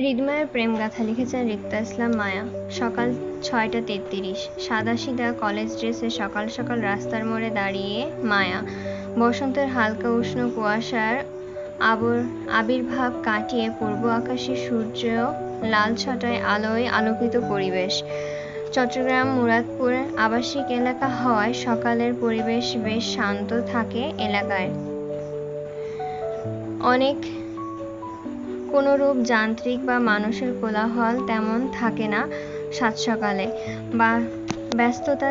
হৃদময়ের প্রেম গাথা লিখেছেন রিক্তা ইসলাম মায়া। সকাল ৬টা ৩৩। সাদাসিধা কলেজ ড্রেসে সকাল সকাল রাস্তার মোড়ে দাঁড়িয়ে মায়া। বসন্তের হালকা উষ্ণ কুয়াশার আবির্ভাব কাটিয়ে পূর্ব আকাশে সূর্য লাল ছটায় আলোয় আলোকিত পরিবেশ। চট্টগ্রাম মুরাদপুর আবাসিক এলাকা হওয়ায় সকালের পরিবেশ বেশ শান্ত থাকে এলাকায়। অনেক কোনরূপ যান্ত্রিক বা মানুষের কোলাহল তেমন থাকে না সাত সকালে, বা ব্যস্ততা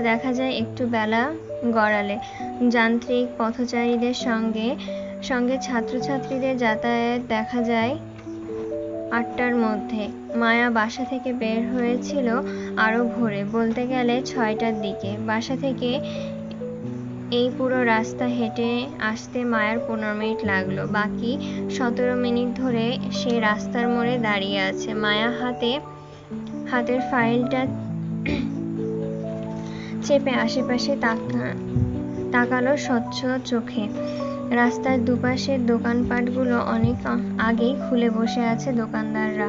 দেখা যায় একটু বেলা গড়ালে। যান্ত্রিক পথচারীদের সঙ্গে ছাত্রছাত্রীদের যাতায়াত দেখা যায় ৮টার মধ্যে। মায়া বাসা থেকে বের হয়েছিল আরো ভোরে, বলতে গেলে ৬টার দিকে। বাসা থেকে এই পুরো রাস্তা হেঁটে আসতে মায়ার ১৫ মিনিট লাগলো। বাকি ১৭ মিনিট ধরে সে রাস্তার মোড়ে দাঁড়িয়ে আছে। মায়া হাতের ফাইলটা চেপে আশেপাশে তাকালো স্বচ্ছ চোখে। রাস্তার দুপাশের দোকানপাটগুলো অনেক আগেই খুলে বসে আছে দোকানদাররা।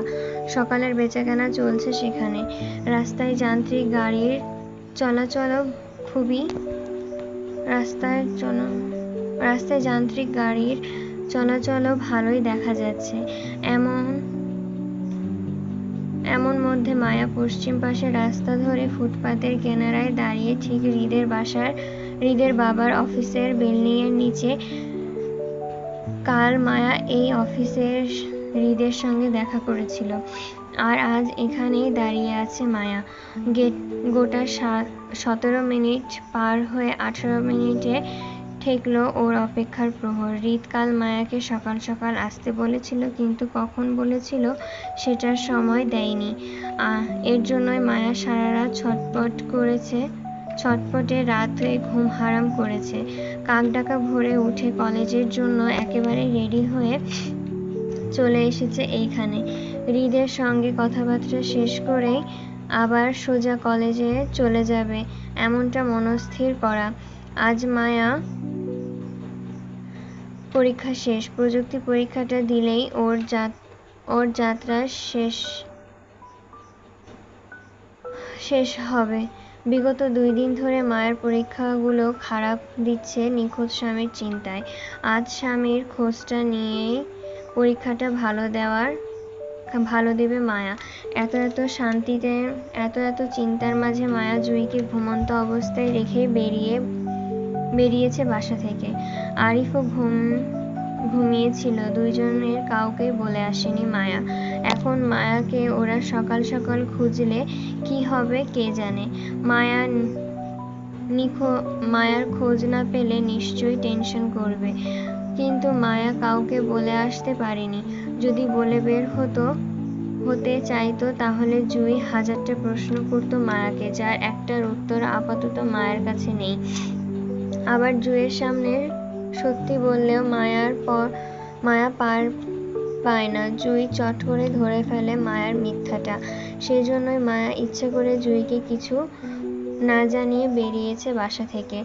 সকালের বেচাকেনা চলছে সেখানে। রাস্তায় যান্ত্রিক গাড়ির চলাচলও ভালোই দেখা যাচ্ছে। এমন মধ্যে মায়া পশ্চিম পাশের রাস্তা ধরে ফুটপাতের কিনারায় দাঁড়িয়ে ঠিক হৃদের বাবার অফিসের বিল্ডিংয়ের নিচে। কাল মায়া এই অফিসের হৃদের সঙ্গে দেখা করেছিল, আর আজ এখানেই দাঁড়িয়ে আছে মায়া। গোটা ১৭ মিনিট পার হয়ে ১৮ মিনিটে ঠেকল ওর অপেক্ষার প্রহর। হৃদ কাল মায়াকে সকাল সকাল আসতে বলেছিল, কিন্তু কখন বলেছিল সেটার সময় দেয়নি। এর জন্যই মায়া সারা রাত ছটপটে রাতে ঘুম হারাম করেছে। কাকডাকা ভোরে উঠে কলেজের জন্য একেবারে রেডি হয়ে চলে এসেছে এইখানে। হৃদের সঙ্গে কথাবার্তা শেষ করেই আবার সোজা কলেজে চলে যাবে এমনটা মনস্থির করা। আজ মায়া পরীক্ষা শেষ। প্রযুক্তি পরীক্ষাটা দিলেই ওর যাত্রা শেষ হবে। বিগত ২ দিন ধরে মায়ের পরীক্ষাগুলো খারাপ দিচ্ছে নিখোঁজ স্বামীর চিন্তায়। আজ স্বামীর খোঁজটা নিয়েই পরীক্ষাটা ভালো দেবে মায়া। এত চিন্তার মাঝে মায়া জুঁইকে ঘুমন্ত অবস্থায় রেখে বেরিয়েছে বাসা থেকে। আরিফও ঘুমিয়েছিল। দুজনের কাউকে বলে আসেনি মায়া। এখন মায়াকে ওরা সকাল সকাল খুঁজলে কি হবে কে জানে। মায়ার খোঁজ না পেলে নিশ্চয়ই টেনশন করবে, কিন্তু মায়া কাউকে বলে আসতে পারেনি। যদি বলে বের হতে চাইতো তাহলে জুঁই হাজারটা প্রশ্ন করতো মায়াকে, যার একটার উত্তর আপাতত মায়ের কাছে নেই। আবার জুঁইয়ের সামনে সত্যি বললেও মায়া পার পায় না। জুঁই চট করে ধরে ফেলে মায়ার মিথ্যাটা। সেজন্যই মায়া ইচ্ছে করে জুঁইকে কিছু না জানিয়ে বেরিয়েছে বাসা থেকে।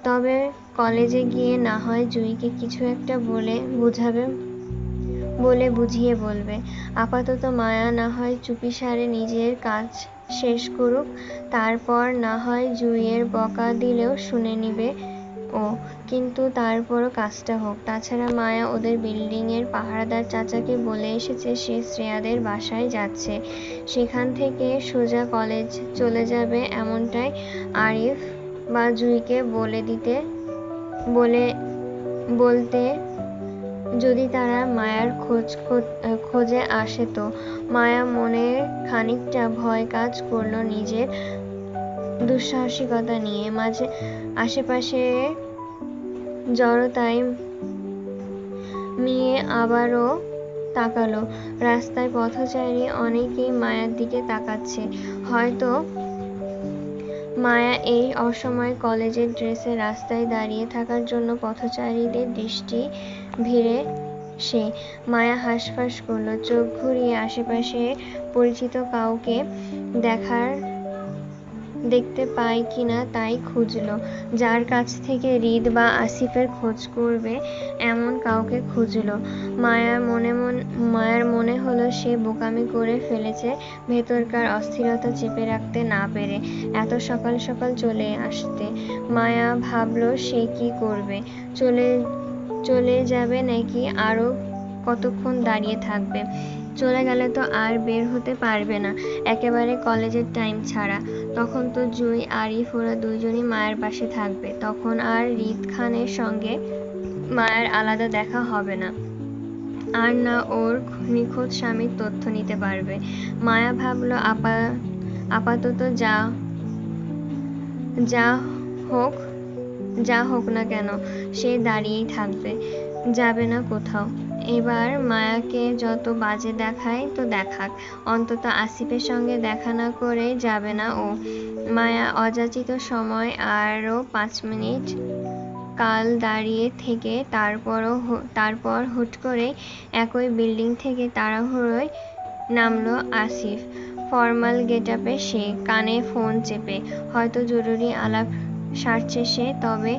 তবে কলেজে গিয়ে না হয় জুঁইকে কিছু একটা বুঝিয়ে বলবে। আপাতত মায়া না হয় চুপিসারে নিজের কাজ শেষ করুক, তারপর না হয় জুঁইয়ের বকা দিলেও শুনে নিবে ও, কিন্তু তারপরও কাজটা হোক। তাছাড়া মায়া ওদের বিল্ডিংয়ের পাহারাদার চাচাকে বলে এসেছে সে শ্রেয়াদের বাসায় যাচ্ছে, সেখান থেকে সোজা কলেজ চলে যাবে। এমনটাই আরিফ বা জুঁইকে বলতে যদি তারা মায়ার খোঁজে আসে তো। মায়া মনে খানিকটা ভয় কাজ করলো নিজের দুঃসাহসিকতা নিয়ে। মাঝে আশেপাশে জড়তায় মিয়ে আবারও তাকালো। রাস্তায় পথচারী অনেকেই মায়ার দিকে তাকাচ্ছে। হয়তো মায়া এই অসময়ে কলেজের ড্রেসে রাস্তায় দাঁড়িয়ে থাকার জন্য পথচারীদের দৃষ্টি ভিড়ে সে। মায়া হাঁসফাঁস করলো, চোখ ঘুরিয়ে আশেপাশে পরিচিত কাউকে দেখার দেখতে পায় কিনা তাই খুঁজলো। যার কাছ থেকে হৃদ বা আসিফের খোঁজ করবে এমন কাউকে খুঁজলো। মায়ার মনে হলো সে বোকামি করে ফেলেছে ভেতরকার অস্থিরতা চেপে রাখতে না পেরে এত সকাল সকাল চলে আসতে। মায়া ভাবলো সে কি করবে, চলে যাবে নাকি আরো কতক্ষণ দাঁড়িয়ে থাকবে। চলে গেলে তো আর বের হতে পারবে না, একেবারে কলেজের টাইম ছাড়া। তখন তো জুই আরিফ ওরা দুজনই মায়ের পাশে থাকবে, তখন আর হৃদ খানের সঙ্গে মায়ের আলাদা দেখা হবে না, আর না ওর নিখোঁজ স্বামীর তথ্য নিতে পারবে। মায়া ভাবলো আপাতত যা হোক না কেন সে দাঁড়িয়েই থাকবে, যাবে না কোথাও। এবার মায়াকে যত বাজে দেখায় তো দেখাক, অন্তত আসিফের সঙ্গে দেখা না করে যাবে না ও। মায়া অযাচিত সময় আরো 5 মিনিট কাল দাঁড়িয়ে থেকে তারপর হুট করে একই বিল্ডিং থেকে তাড়াহুড়োয় নামলো আসিফ। ফর্মাল গেটআপে সে, কানে ফোন চেপে, হয়তো জরুরি আলাপ সারছে সে। তবে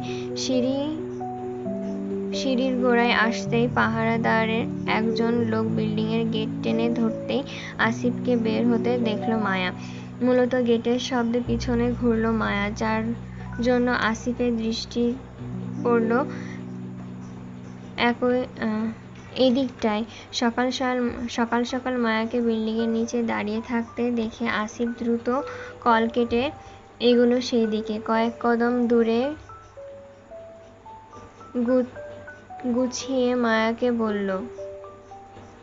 সিঁড়ির গোড়ায় আসতেই পাহারাদারের একজন লোক বিল্ডিং এর গেট টেনে ধরতেই আসিফকে বের হতে দেখলো মায়া। মূলত গেটের শব্দে পিছনে ঘুরলো মায়া, যার জন্য আসিফের দৃষ্টি পড়ল এদিকটায়। সকাল সকাল মায়াকে বিল্ডিং এর নিচে দাঁড়িয়ে থাকতে দেখে আসিফ দ্রুত কল কেটে এগুলো সেই দিকে। কয়েক কদম দূরে গুছিয়ে মায়াকে বলল,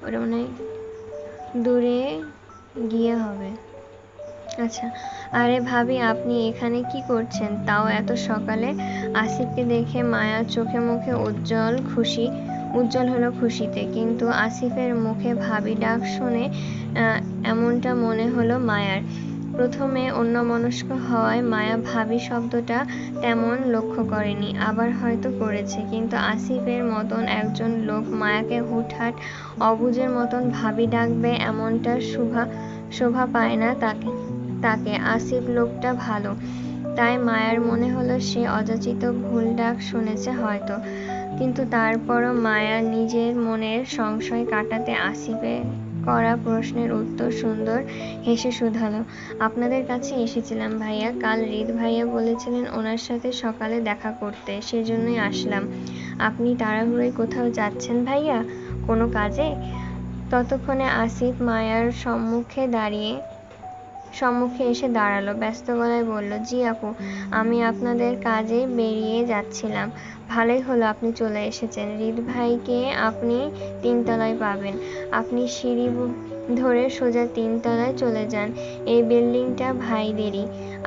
ওটা মানে দূরে গিয়ে হবে। আচ্ছা। আরে ভাবি, আপনি এখানে কি করছেন, তাও এত সকালে? আসিফকে দেখে মায়ার চোখে মুখে উজ্জ্বল হলো খুশিতে, কিন্তু আসিফের মুখে ভাবি ডাক শুনে এমনটা মনে হলো মায়ার। প্রথমে অন্যমনস্ক হওয়ায় মায়া ভাবি শব্দটা তেমন লক্ষ্য করেনি, আবার হয়তো করেছে, কিন্তু আসিফের মতন একজন লোক মায়াকে হুটহাট অবুঝের মতন ভাবি ডাকবে এমনটা শোভা পায় না তাকে। আসিফ লোকটা ভালো, তাই মায়ার মনে হলো সে অযাচিত ভুল ডাক শুনেছে হয়তো। কিন্তু তারপরও মায়া নিজের মনের সংশয় কাটাতে আসিফের করা প্রশ্নের উত্তর সুন্দর হেসে শুধালো, আপনাদের কাছে এসেছিলাম ভাইয়া। কাল হৃদ ভাইয়া বলেছিলেন ওনার সাথে সকালে দেখা করতে, সেজন্যই আসলাম। আপনি তাড়াহুড়োয় কোথাও যাচ্ছেন ভাইয়া, কোনো কাজে? ততক্ষণে আসিফ মায়ার সম্মুখে এসে দাঁড়ালো, ব্যস্ত গলায় বলল, জি আপু, আমি আপনাদের কাজে বেরিয়ে যাচ্ছিলাম। ভালোই হলো আপনি চলে এসেছেন। হৃদ ভাইকে আপনি 3 তলায় পাবেন। আপনি সিঁড়ি ধরে সোজা 3 তলায় চলে যান। এই বিল্ডিংটা ভাইদেরই,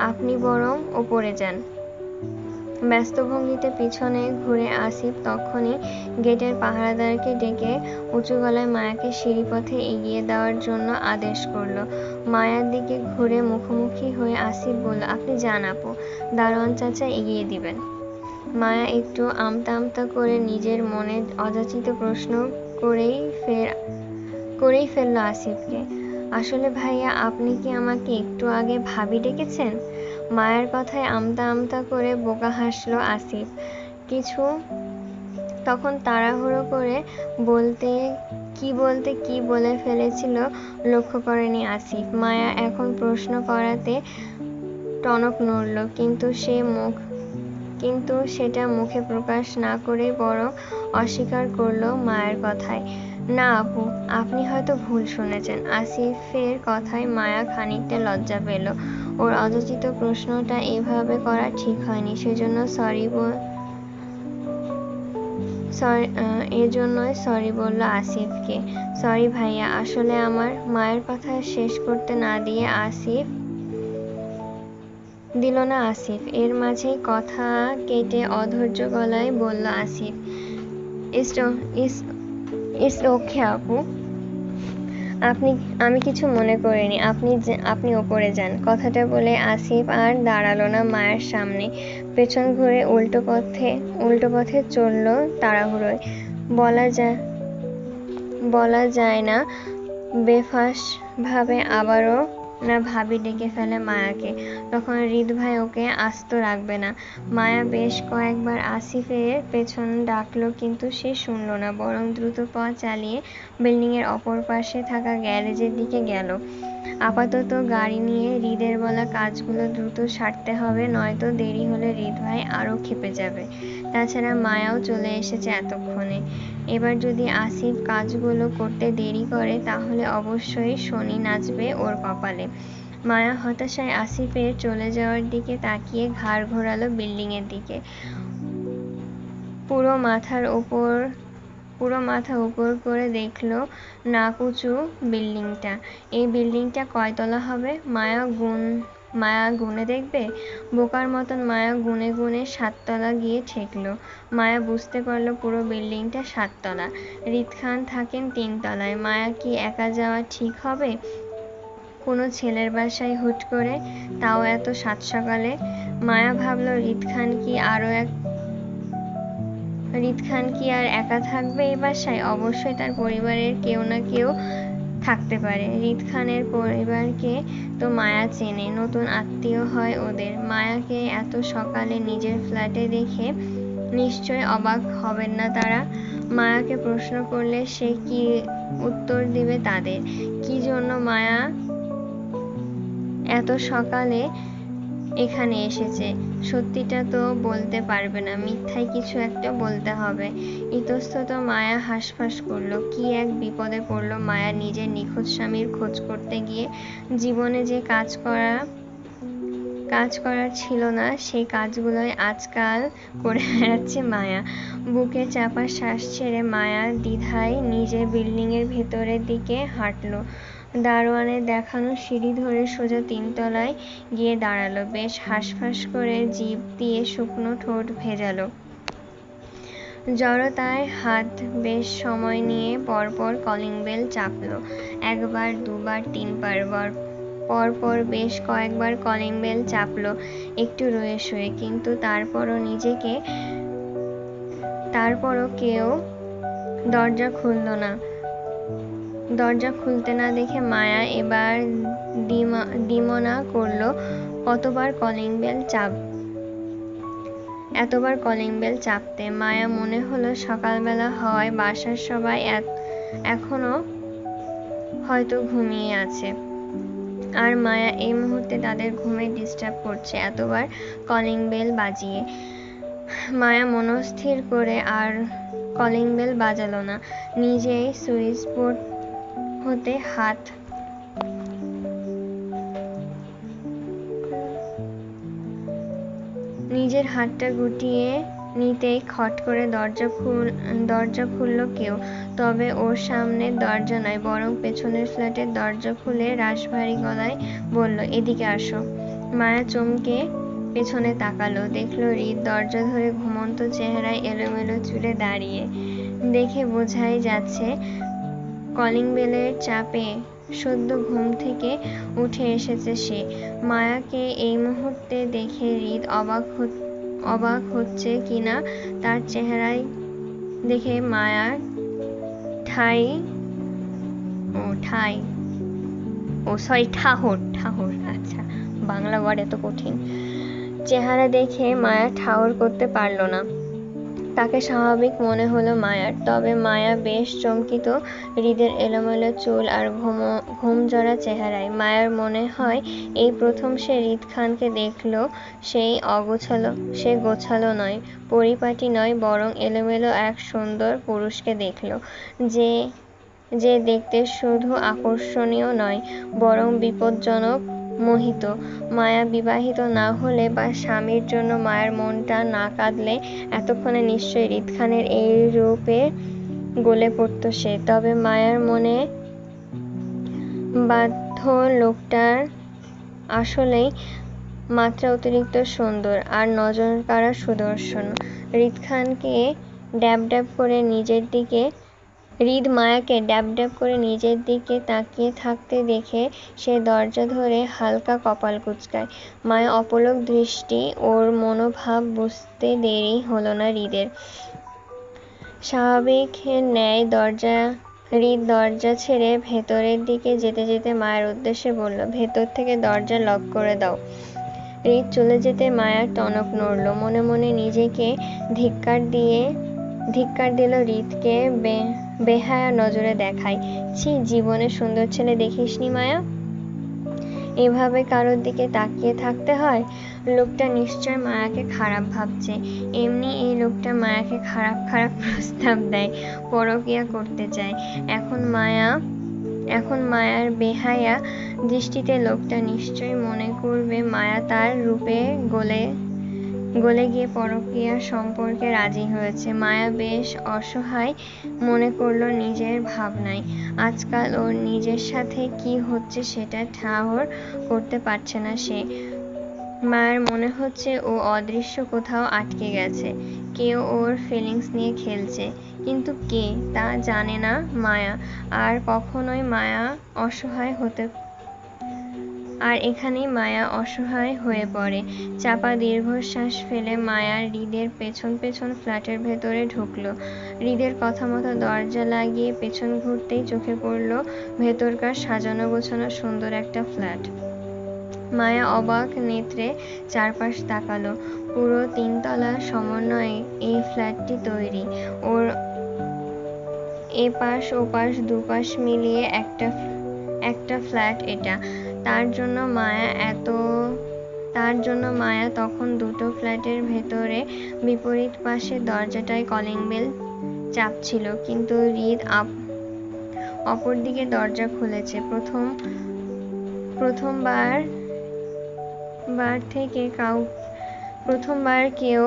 আপনি বরং ওপরে যান। ব্যস্ত ভঙ্গিতে পিছনে ঘুরে আসিফ তখনই গেটের পাহারাদারকে ডেকে উঁচু গলায় মায়াকে সিঁড়িপথে এগিয়ে দেওয়ার জন্য আদেশ করল। মায়ার দিকে ঘুরে মুখোমুখি হয়ে আসিফ বলল, আপনি যান আপু, দারোয়ান চাচা এগিয়ে দিবেন। মায়া একটু আমতা করে নিজের মনে অযাচিত প্রশ্ন করেই ফেলল আসিফকে, আসলে ভাইয়া আপনি কি আমাকে একটু আগে ভাবি ডেকেছেন? মায়ের কথায় আমতা করে বোকা হাসল আসিফ। তখন তাড়াহুড়ো করে বলতে কি বলে ফেলেছিল লক্ষ্য করেনি আসিফ। মায়া এখন প্রশ্ন করাতে টনক নড়ল, কিন্তু সেটা মুখে প্রকাশ না করে বরং অস্বীকার করলো মায়ের কথায়, না আপু, আপনি হয়তো ভুল শুনেছেন। আসিফের কথায় মায়া খানিকটা লজ্জা পেল। ওর অযাচিত প্রশ্নটা এভাবে করা ঠিক হয়নি, এজন্যই সরি বলল আসিফকে। সরি ভাইয়া, আসলে আমার। মায়ের কথা শেষ করতে না দিয়ে দিল না আসিফ। এর মাঝেই কথা কেটে অধৈর্য গলায় বলল আসিফ, ইটস ওকে আপু, আমি কিছু মনে করিনি, আপনি ওপরে যান। কথাটা বলে আসিফ আর দাঁড়ালো না মায়ের সামনে, পেছন ঘুরে উল্টো পথে চলল তাড়াহুড়োয়। বলা যায় না বেফাঁস ভাবে আবারও না ভাবি ডেকে ফেলে মায়াকে। তখন হৃদ ভাই ওকে আস্ত রাখবে না। মায়া বেশ কয়েকবার আসিফের পেছন ডাকলো, কিন্তু সে শুনল না, বরং দ্রুত পা চালিয়ে বিল্ডিংয়ের অপর পাশে থাকা গ্যারেজের দিকে গেল। আপাতত গাড়ি নিয়ে হৃদের বলা কাজগুলো দ্রুত সারতে হবে, নয়তো দেরি হলে হৃদ ভাই আরও ক্ষেপে যাবে। তাছাড়া মায়াও চলে এসেছে এতক্ষণে। এবার যদি আসিফ কাজগুলো করতে দেরি করে তাহলে অবশ্যই শনি নাচবে ওর কপালে। মায়া হতাশায় আসিফের চলে যাওয়ার দিকে তাকিয়ে ঘাড় ঘোরালো বিল্ডিংয়ের দিকে। পুরো মাথা উপর করে দেখলো নাকুচু বিল্ডিংটা। এই বিল্ডিংটা কয়তলা হবে? মায়া গুনে দেখবে? বোকার মতন মায়া গুনে গুনে 7 তলা গিয়ে ঠেকলো। মায়া বুঝতে পারলো পুরো বিল্ডিংটা 7 তলা। হৃদ খান থাকেন 3 তলায়। মায়া কি একা যাওয়া ঠিক হবে কোনো ছেলের বাসায় হুট করে, তাও এত সাত সকালে? মায়া ভাবলো হৃদ খান কি আর একা থাকবে এই বাসায়? অবশ্যই তার পরিবারের কেউ না কেউ থাকতে পারে। হৃদ খানের পরিবারকে তো মায়া চেনে, নতুন আত্মীয় হয় ওদের। মায়াকে এত সকালে নিজের ফ্ল্যাটে দেখে নিশ্চয় অবাক হবেন না তারা। মায়াকে প্রশ্ন করলে সে কি উত্তর দিবে তাদের? কি জন্য মায়া এত সকালে এখানে এসেছে সত্যিটা তো বলতে পারবে না, মিথ্যাই কিছু একটা বলতে হবে। ইতস্তত মায়া হাঁসফাঁস করলো। কি এক বিপদে পড়লো মায়া নিজের নিখোঁজ স্বামীর খোঁজ করতে গিয়ে। জীবনে যে কাজ করার ছিল না সেই কাজগুলোই আজকাল করে বেড়াচ্ছে মায়া। বুকে চাপা শ্বাস ছেড়ে মায়া দ্বিধায় নিজের বিল্ডিংয়ের ভেতরের দিকে হাঁটলো। দারোয়ানের দেখানো সিঁড়ি ধরে সোজা 3 তলায় গিয়ে দাঁড়ালো। বেশ হাঁসফাঁস করে জিভ দিয়ে শুকনো ঠোঁট ভেজালো। জড়তায় হাত বেশ সময় নিয়ে পরপর কলিং বেল চাপলো। 1 বার 2 বার 3 বার পরপর বেশ কয়েকবার কলিং বেল চাপলো একটু রয়ে শুয়ে, কিন্তু তারপরও কেউ দরজা খুলল না। দরজা খুলতে না দেখে মায়া এবার দিমনা করলো এতবার কলিং বেল চাপতে। মায়া মনে হলো সকালবেলা হওয়ায় বাসার সবাই এখনো হয়তো ঘুমিয়ে আছে, আর মায়া এই মুহূর্তে তাদের ঘুমে ডিস্টার্ব করছে এতবার কলিং বেল বাজিয়ে। মায়া মনস্থির করে আর কলিং বেল বাজালো না। নিজেই সুইচ বোর্ড হতে নিজের হাতটা গুটিয়ে নিতেই খট করে দরজা খুলল কেউ। তবে ওর সামনের দরজা নয়, বরং পেছনের ফ্ল্যাটের দরজা খুলে রাশভারী গলায় বলল, এদিকে আসো। মায়া চমকে পেছনে তাকালো। দেখলো হৃদ দরজা ধরে ঘুমন্ত চেহারায় এলোমেলো চুলে দাঁড়িয়ে। দেখে বোঝাই যাচ্ছে কলিং বেলের চাপে সদ্য ঘুম থেকে উঠে এসেছে সে। মায়াকে এই মুহূর্তে দেখে হৃদ অবাক হচ্ছে কিনা তার চেহারায় দেখে মায়ার ঠাহর আচ্ছা, বাংলা ওয়ার্ড এত কঠিন। চেহারা দেখে মায়া ঠাহর করতে পারল না। তাকে স্বাভাবিক মনে হলো মায়ার। তবে মায়া বেশ চমকিত হৃদের এলোমেলো চুল আর ঘুমজড়া চেহারায়। মায়ার মনে হয় এই প্রথম সে হৃদ খানকে দেখল। সে গোছালো নয়, পরিপাটি নয়, বরং এলোমেলো এক সুন্দর পুরুষকে দেখল, যে দেখতে শুধু আকর্ষণীয় নয়, বরং বিপজ্জনক মোহিত। মায়া বিবাহিত না হলে বা স্বামীর জন্য মায়ের মনটা না কাঁদলে এতক্ষণে নিশ্চয়ই হৃদ খানের এই রূপে গলে পড়ত সে। তবে মায়ার মনে বাধ্য লোকটার আসলেই মাত্রা অতিরিক্ত সুন্দর আর নজরকাড়া সুদর্শন। হৃদ মায়াকে ড্যাব ড্যাব করে নিজের দিকে তাকিয়ে থাকতে দেখে সে দরজা ধরে হালকা কপাল কুঁচকায়। মায়া অপলক দৃষ্টি, ওর মনোভাব বুঝতে দেরি হলো না হৃদের। স্বাভাবিকের ন্যায় হৃদ দরজা ছেড়ে ভেতরের দিকে যেতে যেতে মায়ের উদ্দেশ্যে বলল, ভেতর থেকে দরজা লক করে দাও। হৃদ চলে যেতে মায়ার টনক নড়ল। মনে মনে নিজেকে ধিক্কার দিল হৃদকে বেহায়া নজরে দেখায়। ছি, জীবনে সুন্দর ছেলে দেখিসনি মায়া? এভাবে কারোর দিকে তাকিয়ে থাকতে হয়? লোকটা নিশ্চয় মায়াকে খারাপ ভাবছে। এমনি এই লোকটা মায়াকে খারাপ খারাপ প্রস্তাব দেয়, পরকীয়া করতে চায়। এখন মায়ার বেহায়া দৃষ্টিতে লোকটা নিশ্চয় মনে করবে মায়া তার রূপে গলে গিয়ে পরকীয়ার সম্পর্কে রাজি হয়েছে। মায়া বেশ অসহায় মনে করল নিজের ভাবনায়। আজকাল ওর নিজের সাথে কি হচ্ছে সেটা ঠাহর করতে পারছে না সে। মায়ের মনে হচ্ছে ও অদৃশ্য কোথাও আটকে গেছে, কেউ ওর ফিলিংস নিয়ে খেলছে, কিন্তু কে তা জানে না মায়া। আর কখনোই মায়া অসহায় হতে আর এখানেই মায়া অসহায় হয়ে পড়ে। চাপা দীর্ঘশ্বাস ফেলে মায়া হৃদের পেছন পেছন ফ্ল্যাটের ভেতরে ঢুকলো। হৃদের কথা মতো দরজা লাগিয়ে পেছন ঘুরতেই চোখে পড়ল ভেতরকার সাজানো গোছানো সুন্দর একটা ফ্ল্যাট। মায়া অবাক নেত্রে চারপাশ তাকালো। পুরো 3 তলার সমন্বয়ে এই ফ্ল্যাটটি তৈরি। ওর এপাশ ওপাশ দুপাশ মিলিয়ে একটা ফ্ল্যাট এটা। তার জন্য মায়া তখন দুটো ফ্ল্যাটের ভেতরে বিপরীত পাশের দরজাটায় কলিং বেল চাপছিল, কিন্তু হৃদ অপরদিকে দরজা খুলেছে। প্রথমবার কেউ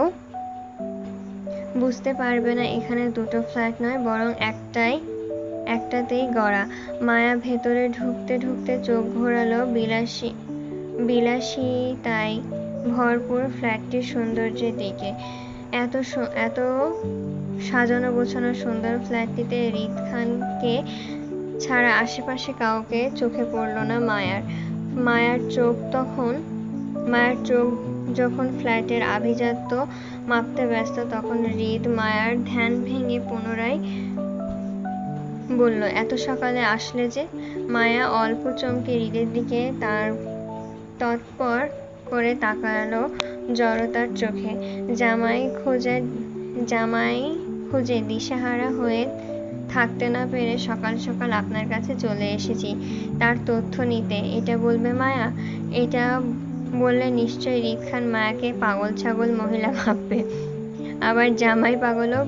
বুঝতে পারবে না এখানে দুটো ফ্ল্যাট নয়, বরং একটাতেই গড়া। মায়া ভেতরে ঢুকতে ঢুকতে চোখ ঘোরালো বিলাসিতায় ভরপুর ফ্ল্যাটটির সৌন্দর্যের দিকে। এত সাজানো গোছানো সুন্দর ফ্ল্যাটটিতে হৃদ খানকে ছাড়া আশেপাশে কাউকে চোখে পড়ল না মায়ার। মায়ার চোখ যখন ফ্ল্যাটের আভিজাত্য মাপতে ব্যস্ত, তখন হৃদ মায়ার ধ্যান ভেঙে পুনরায় বলল, এত সকালে আসলে যে? মায়া অল্প চমকে হৃদের দিকে তার তৎপর করে তাকালো জড়তার চোখে। জামাই খুঁজে দিশেহারা হয়ে থাকতে না পেরে সকাল সকাল আপনার কাছে চলে এসেছি তার তথ্য নিতে। এটা বলবে মায়া? এটা বললে নিশ্চয় হৃদ খান মায়াকে পাগল ছাগল মহিলা ভাববে, আবার জামাই পাগলও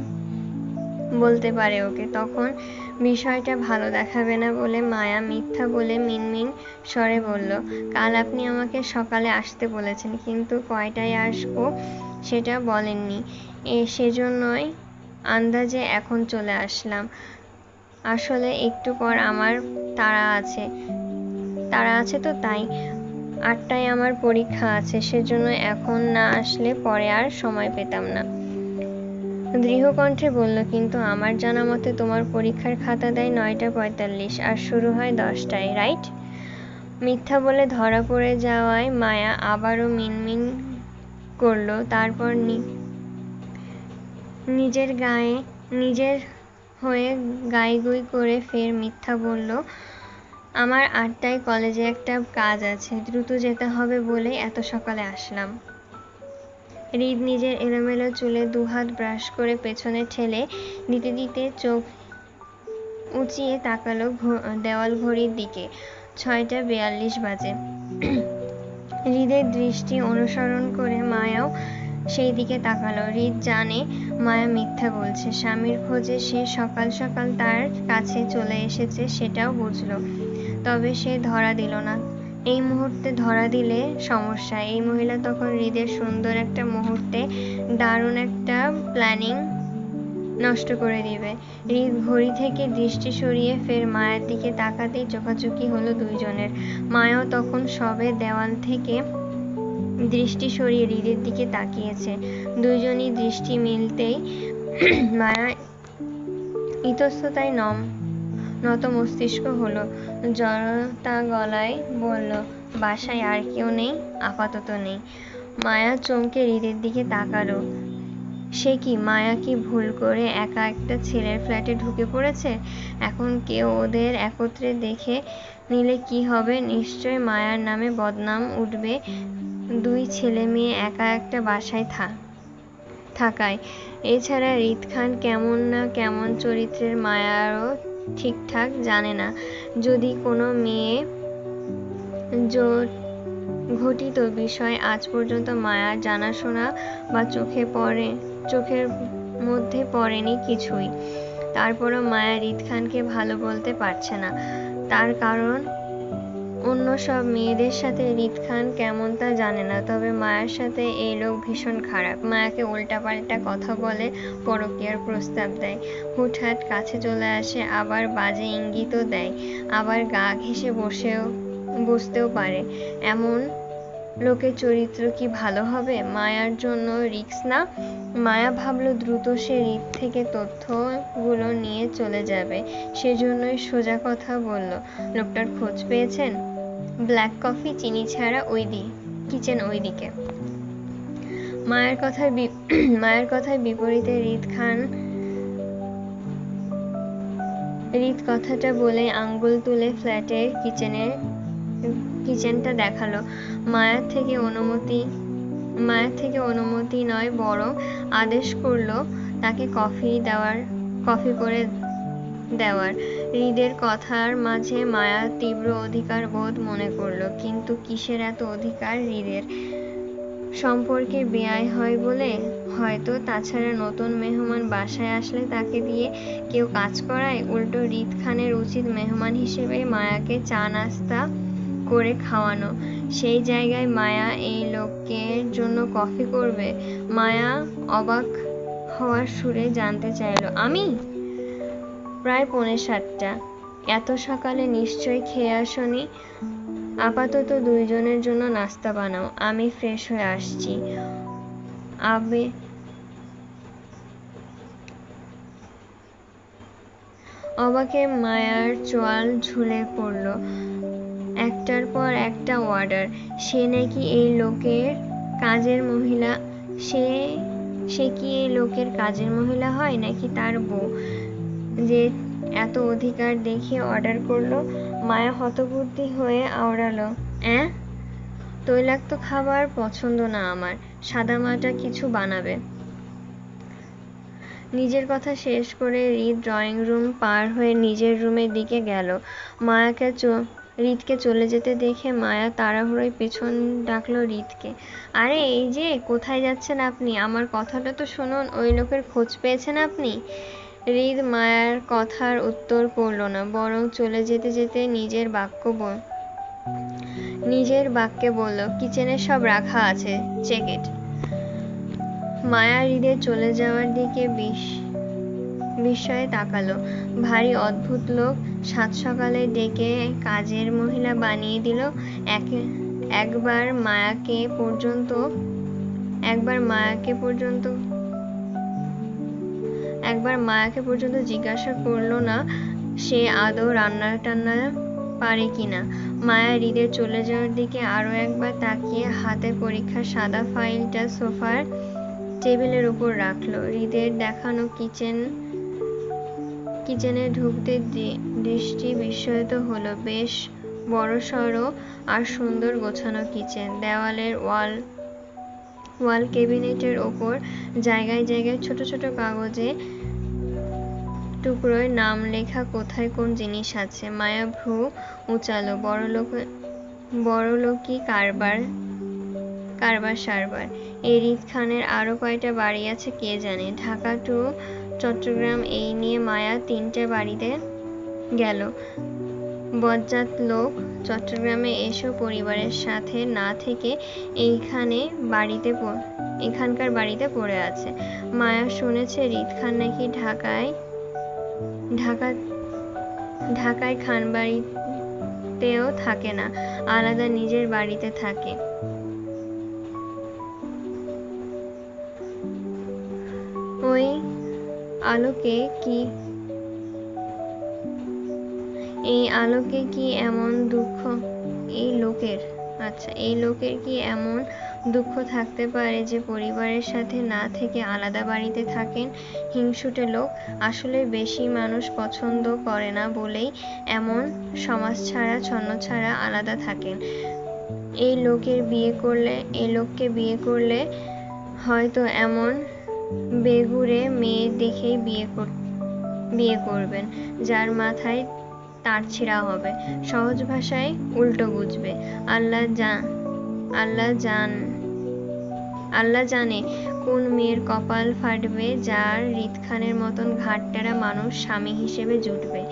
বলতে পারে ওকে। তখন বিষয়টা ভালো দেখাবে না বলে মায়া মিথ্যা বলে মিনমিন স্বরে বলল, কাল আপনি আমাকে সকালে আসতে বলেছেন, কিন্তু কয়টায় আসবো সেটা বলেননি। সেজন্যই আন্দাজে এখন চলে আসলাম। আসলে একটু পর আমার তাড়া আছে তো তাই। 8টায় আমার পরীক্ষা আছে, সেজন্য এখন না আসলে পরে আর সময় পেতাম না। দৃঢ়কণ্ঠে বলল, কিন্তু আমার জানা মতে তোমার পরীক্ষার খাতা দেয় 9:45 আর শুরু হয় 10টায়, রাইট? মিথ্যা বলে ধরা পড়ে যাওয়ায় মায়া আবারও মিনমিন করল। তারপর নিজের হয়ে গাইগুই করে ফের মিথ্যা বলল, আমার 8টায় কলেজে একটা কাজ আছে, দ্রুত যেতে হবে বলেই এত সকালে আসলাম। হৃদ নিজের এলোমেলো চুলে দুহাত ব্রাশ করে পেছনে ঠেলে দিতে দিতে চোখ উঁচিয়ে তাকালো দেওয়াল ঘড়ির দিকে। 6:42 বাজে। হৃদের দৃষ্টি অনুসরণ করে মায়াও সেই দিকে তাকালো। হৃদ জানে মায়া মিথ্যা বলছে। স্বামীর খোঁজে সে সকাল সকাল তার কাছে চলে এসেছে সেটাও বুঝল, তবে সে ধরা দিল না। এই মুহূর্তে ধরা দিলে সমস্যা। এই মহিলা তখন হৃদের সুন্দর একটা মুহূর্তে দারুণ একটা প্ল্যানিং নষ্ট করে দিবে। হৃদ ঘড়ি থেকে দৃষ্টি সরিয়ে ফের মায়ের দিকে তাকাতেই চোখাচোখি হলো দুইজনের। মায়াও তখন সবে দেওয়াল থেকে দৃষ্টি সরিয়ে হৃদের দিকে তাকিয়েছে। দুইজনই দৃষ্টি মিলতেই মায়া ইতস্ততায় নত মস্তিষ্ক হলো। জড়তা গলায় বলল, বাসায় আর কেউ নেই? আপাতত নেই। মায়া চমকে হৃদের দিকে তাকালো। সে কি, মায়া কি ভুল করে একা একটা ছেলের ফ্ল্যাটে ঢুকে পড়েছে? এখন কেউ ওদের একত্রে দেখে নিলে কি হবে? নিশ্চয় মায়ার নামে বদনাম উঠবে দুই ছেলে মেয়ে একা একটা বাসায় থাকায়। এছাড়া রিদ খান কেমন না কেমন চরিত্রের, মায়ারও ঠিকঠাক জানে না। যদি কোনো মেয়ে ঘটিত বিষয় আজ পর্যন্ত মায়ার জানাশোনা বা চোখের মধ্যে পড়েনি কিছুই। তারপরও মায়া রিদ খানকে ভালো বলতে পারছে না। তার কারণ অন্য সব মেয়েদের সাথে রিদ খান কেমন তা জানে না, তবে মায়ার সাথে এই লোক ভীষণ খারাপ। মায়াকে উল্টাপাল্টা কথা বলে, পরকীয়ার প্রস্তাব দেয়, হুটহাট কাছে চলে আসে, আবার বাজে ইঙ্গিতও দেয়, আবার গা ঘেঁষে বসতেও পারে। এমন লোকের চরিত্র কি ভালো হবে? মায়ার জন্য রিস্ক না? মায়া ভাবলো দ্রুত সে রিদ থেকে তথ্যগুলো নিয়ে চলে যাবে। সেজন্যই সোজা কথা বলল, লোকটার খোঁজ পেয়েছেন? ব্ল্যাক কফি, চিনি ছাড়া, কিচেন ওইদিকে। মায়ের কথার বিপরীতে রিদ কথাটা বলে আঙ্গুল তুলে ফ্ল্যাটের কিচেনটা দেখালো। মায়ের থেকে অনুমতি নয়, বরং আদেশ করলো তাকে কফি করে দেওয়ার। হৃদের কথার মাঝে মায়া তীব্র অধিকার বোধ মনে করল। কিন্তু কিসের এত অধিকার হৃদের? সম্পর্কে বেয়াই হয় বলে হয়তো। তাছাড়া নতুন মেহমান বাসায় আসলে তাকে দিয়ে কেউ কাজ করায়? উল্টো রিদ খানের উচিত মেহমান হিসেবে মায়াকে চা নাস্তা করে খাওয়ানো। সেই জায়গায় মায়া এই লোকের জন্য কফি করবে? মায়া অবাক হওয়ার সুরে জানতে চাইল, আমি? প্রায় 6:45। এত সকালে নিশ্চয়ই খেয়ে আসোনি। আপাতত দুইজনের জন্য নাস্তা বানাও, আমি ফ্রেশ হয়ে আসছি। অবাকে মায়ার চোয়াল ঝুলে পড়ল। একটার পর একটা অর্ডার। সে নাকি এই লোকের কাজের মহিলা? সে কি এই লোকের কাজের মহিলা হয়, নাকি তার বউ যে এত অধিকার দেখিয়ে অর্ডার করলো? মায়া হতবুদ্ধি হয়ে আওড়ালো, তৈলাক্ত খাবার পছন্দ না আমার, সাদামাটা কিছু বানাবে। নিজের কথা শেষ করে রিদ ড্রয়িং রুম পার হয়ে নিজের রুমের দিকে গেল। রিদকে চলে যেতে দেখে মায়া তাড়াহুড়োয় পেছন ডাকলো রিদকে, আরে এই যে, কোথায় যাচ্ছেন আপনি? আমার কথাটা তো শুনুন। ওই লোকের খোঁজ পেয়েছেন আপনি? রিদ মায়ার কথার উত্তর করল না, বরং চলে যেতে যেতে নিজের বাক্যে বলল, কিচেনে সব রাখা আছে, চেক ইট। মায়া হৃদের চলে যাওয়ার দিকে বিস্ময়ে তাকালো। ভারী অদ্ভুত লোক, সাত সকালে ডেকে কাজের মহিলা বানিয়ে দিল। একবার মায়াকে পর্যন্ত জিজ্ঞাসা করলো না সে আদৌ রান্না টান্না পারে কিনা। মায়া হৃদের চলে যাওয়ার দিকে আরো একবার তাকিয়ে হাতে পরীক্ষার সাদা ফাইলটা সোফার টেবিলের উপর রাখলো। হৃদের দেখানো কিচেনে ঢুকতে দৃষ্টি বিস্ময়িত হলো। বেশ বড়সড় আর সুন্দর গোছানো কিচেন। দেওয়ালের ওয়াল ক্যাবিনেটের ওপর জায়গায় জায়গায় ছোট ছোট কাগজে টুকরোয় নাম লেখা, কোথায় কোন জিনিস আছে। মায়া ভ্রু উঁচালো। বড়লোকি কারবার সারবার। এই রিদ খানের আরো কয়টা বাড়ি আছে কে জানে। ঢাকা টু চট্টগ্রাম এই নিয়ে মায়া 3টে বাড়িতে গেল। বজ্জাত লোক চট্টগ্রামে এসেও পরিবারের সাথে না থেকে এখানকার বাড়িতে পড়ে আছে। মায়া শুনেছে রিদ খান নাকি ঢাকায় খানবাড়িতেও থাকে না, আলাদা নিজের বাড়িতে থাকে। ওই আলোকে কি এমন দুঃখ? এই লোকের কি এমন দুঃখ থাকতে পারে যে পরিবারের সাথে না থেকে আলাদা বাড়িতে থাকেন হিংসুটে লোক। আসলে বেশি মানুষ পছন্দ করে না বলেই এমন সমাজ ছাড়া ছন্নছাড়া আলাদা থাকেন। এই লোককে বিয়ে করলে হয়তো এমন বেঘুরে মেয়ে দেখেই বিয়ে করবেন যার মাথায় তার ছিঁড়া হবে। সহজ ভাষায় উল্টো বুঝবে। আল্লাহ জানে কোন মেয়ের কপাল ফাটবে যার হৃদ খানের মতন ঘাটটেরা মানুষ স্বামী হিসেবে জুটবে।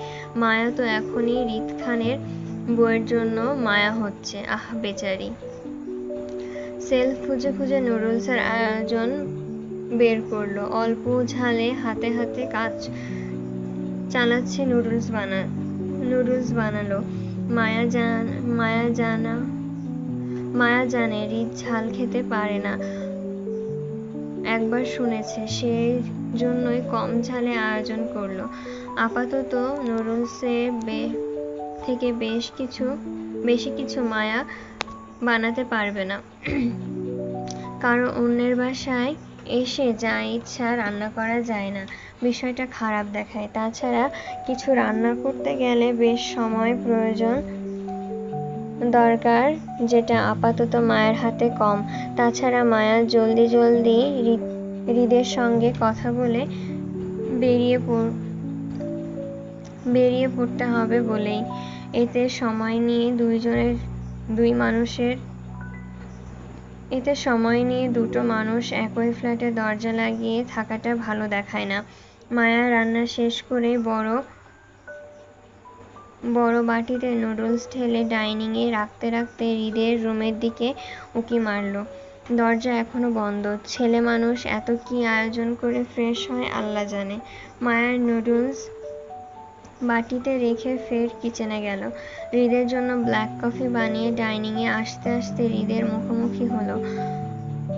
মায়া তো এখনই হৃদ খানের বউয়ের জন্য মায়া হচ্ছে। আহ বেচারি। সেলফ খুঁজে খুঁজে নুডলসের আয়োজন বের করলো। অল্প ঝালে হাতে হাতে কাজ চালাচ্ছে নুডলস বানালো। মায়া জানে হৃদ ঝাল খেতে পারে না, একবার শুনেছে, সেই জন্যই কম ঝালে আয়োজন করলো। আপাতত নুডলসের থেকে বেশি কিছু মায়া বানাতে পারবে না, কারণ অন্যের বাসায় এসে যা ইচ্ছা রান্না করা যায় না, বিষয়টা খারাপ দেখায়। তাছাড়া কিছু রান্না করতে গেলে বেশ সময় প্রয়োজন দরকার, যেটা আপাতত মায়ের হাতে কম। তাছাড়া মায়া জলদি হৃদের সঙ্গে কথা বলে বেরিয়ে পড়তে হবে বলেই। এতে সময় নিয়ে দুটো মানুষ একই ফ্ল্যাটে দরজা লাগিয়ে থাকাটা ভালো দেখায় না। মায়া রান্না শেষ করে বড় বাটিতে নুডলস ঢেলে ডাইনিংয়ে রাখতে রাখতে হৃদের রুমের দিকে উঁকি মারল। দরজা এখনো বন্ধ। ছেলে মানুষ এত কি আয়োজন করে ফ্রেশ হয় আল্লাহ জানে। মায়ার নুডলস বাটিতে রেখে ফের কিচেনে গেল। হৃদের জন্য ব্ল্যাক কফি বানিয়ে ডাইনিংয়ে আসতে আসতে হৃদের মুখোমুখি হলো।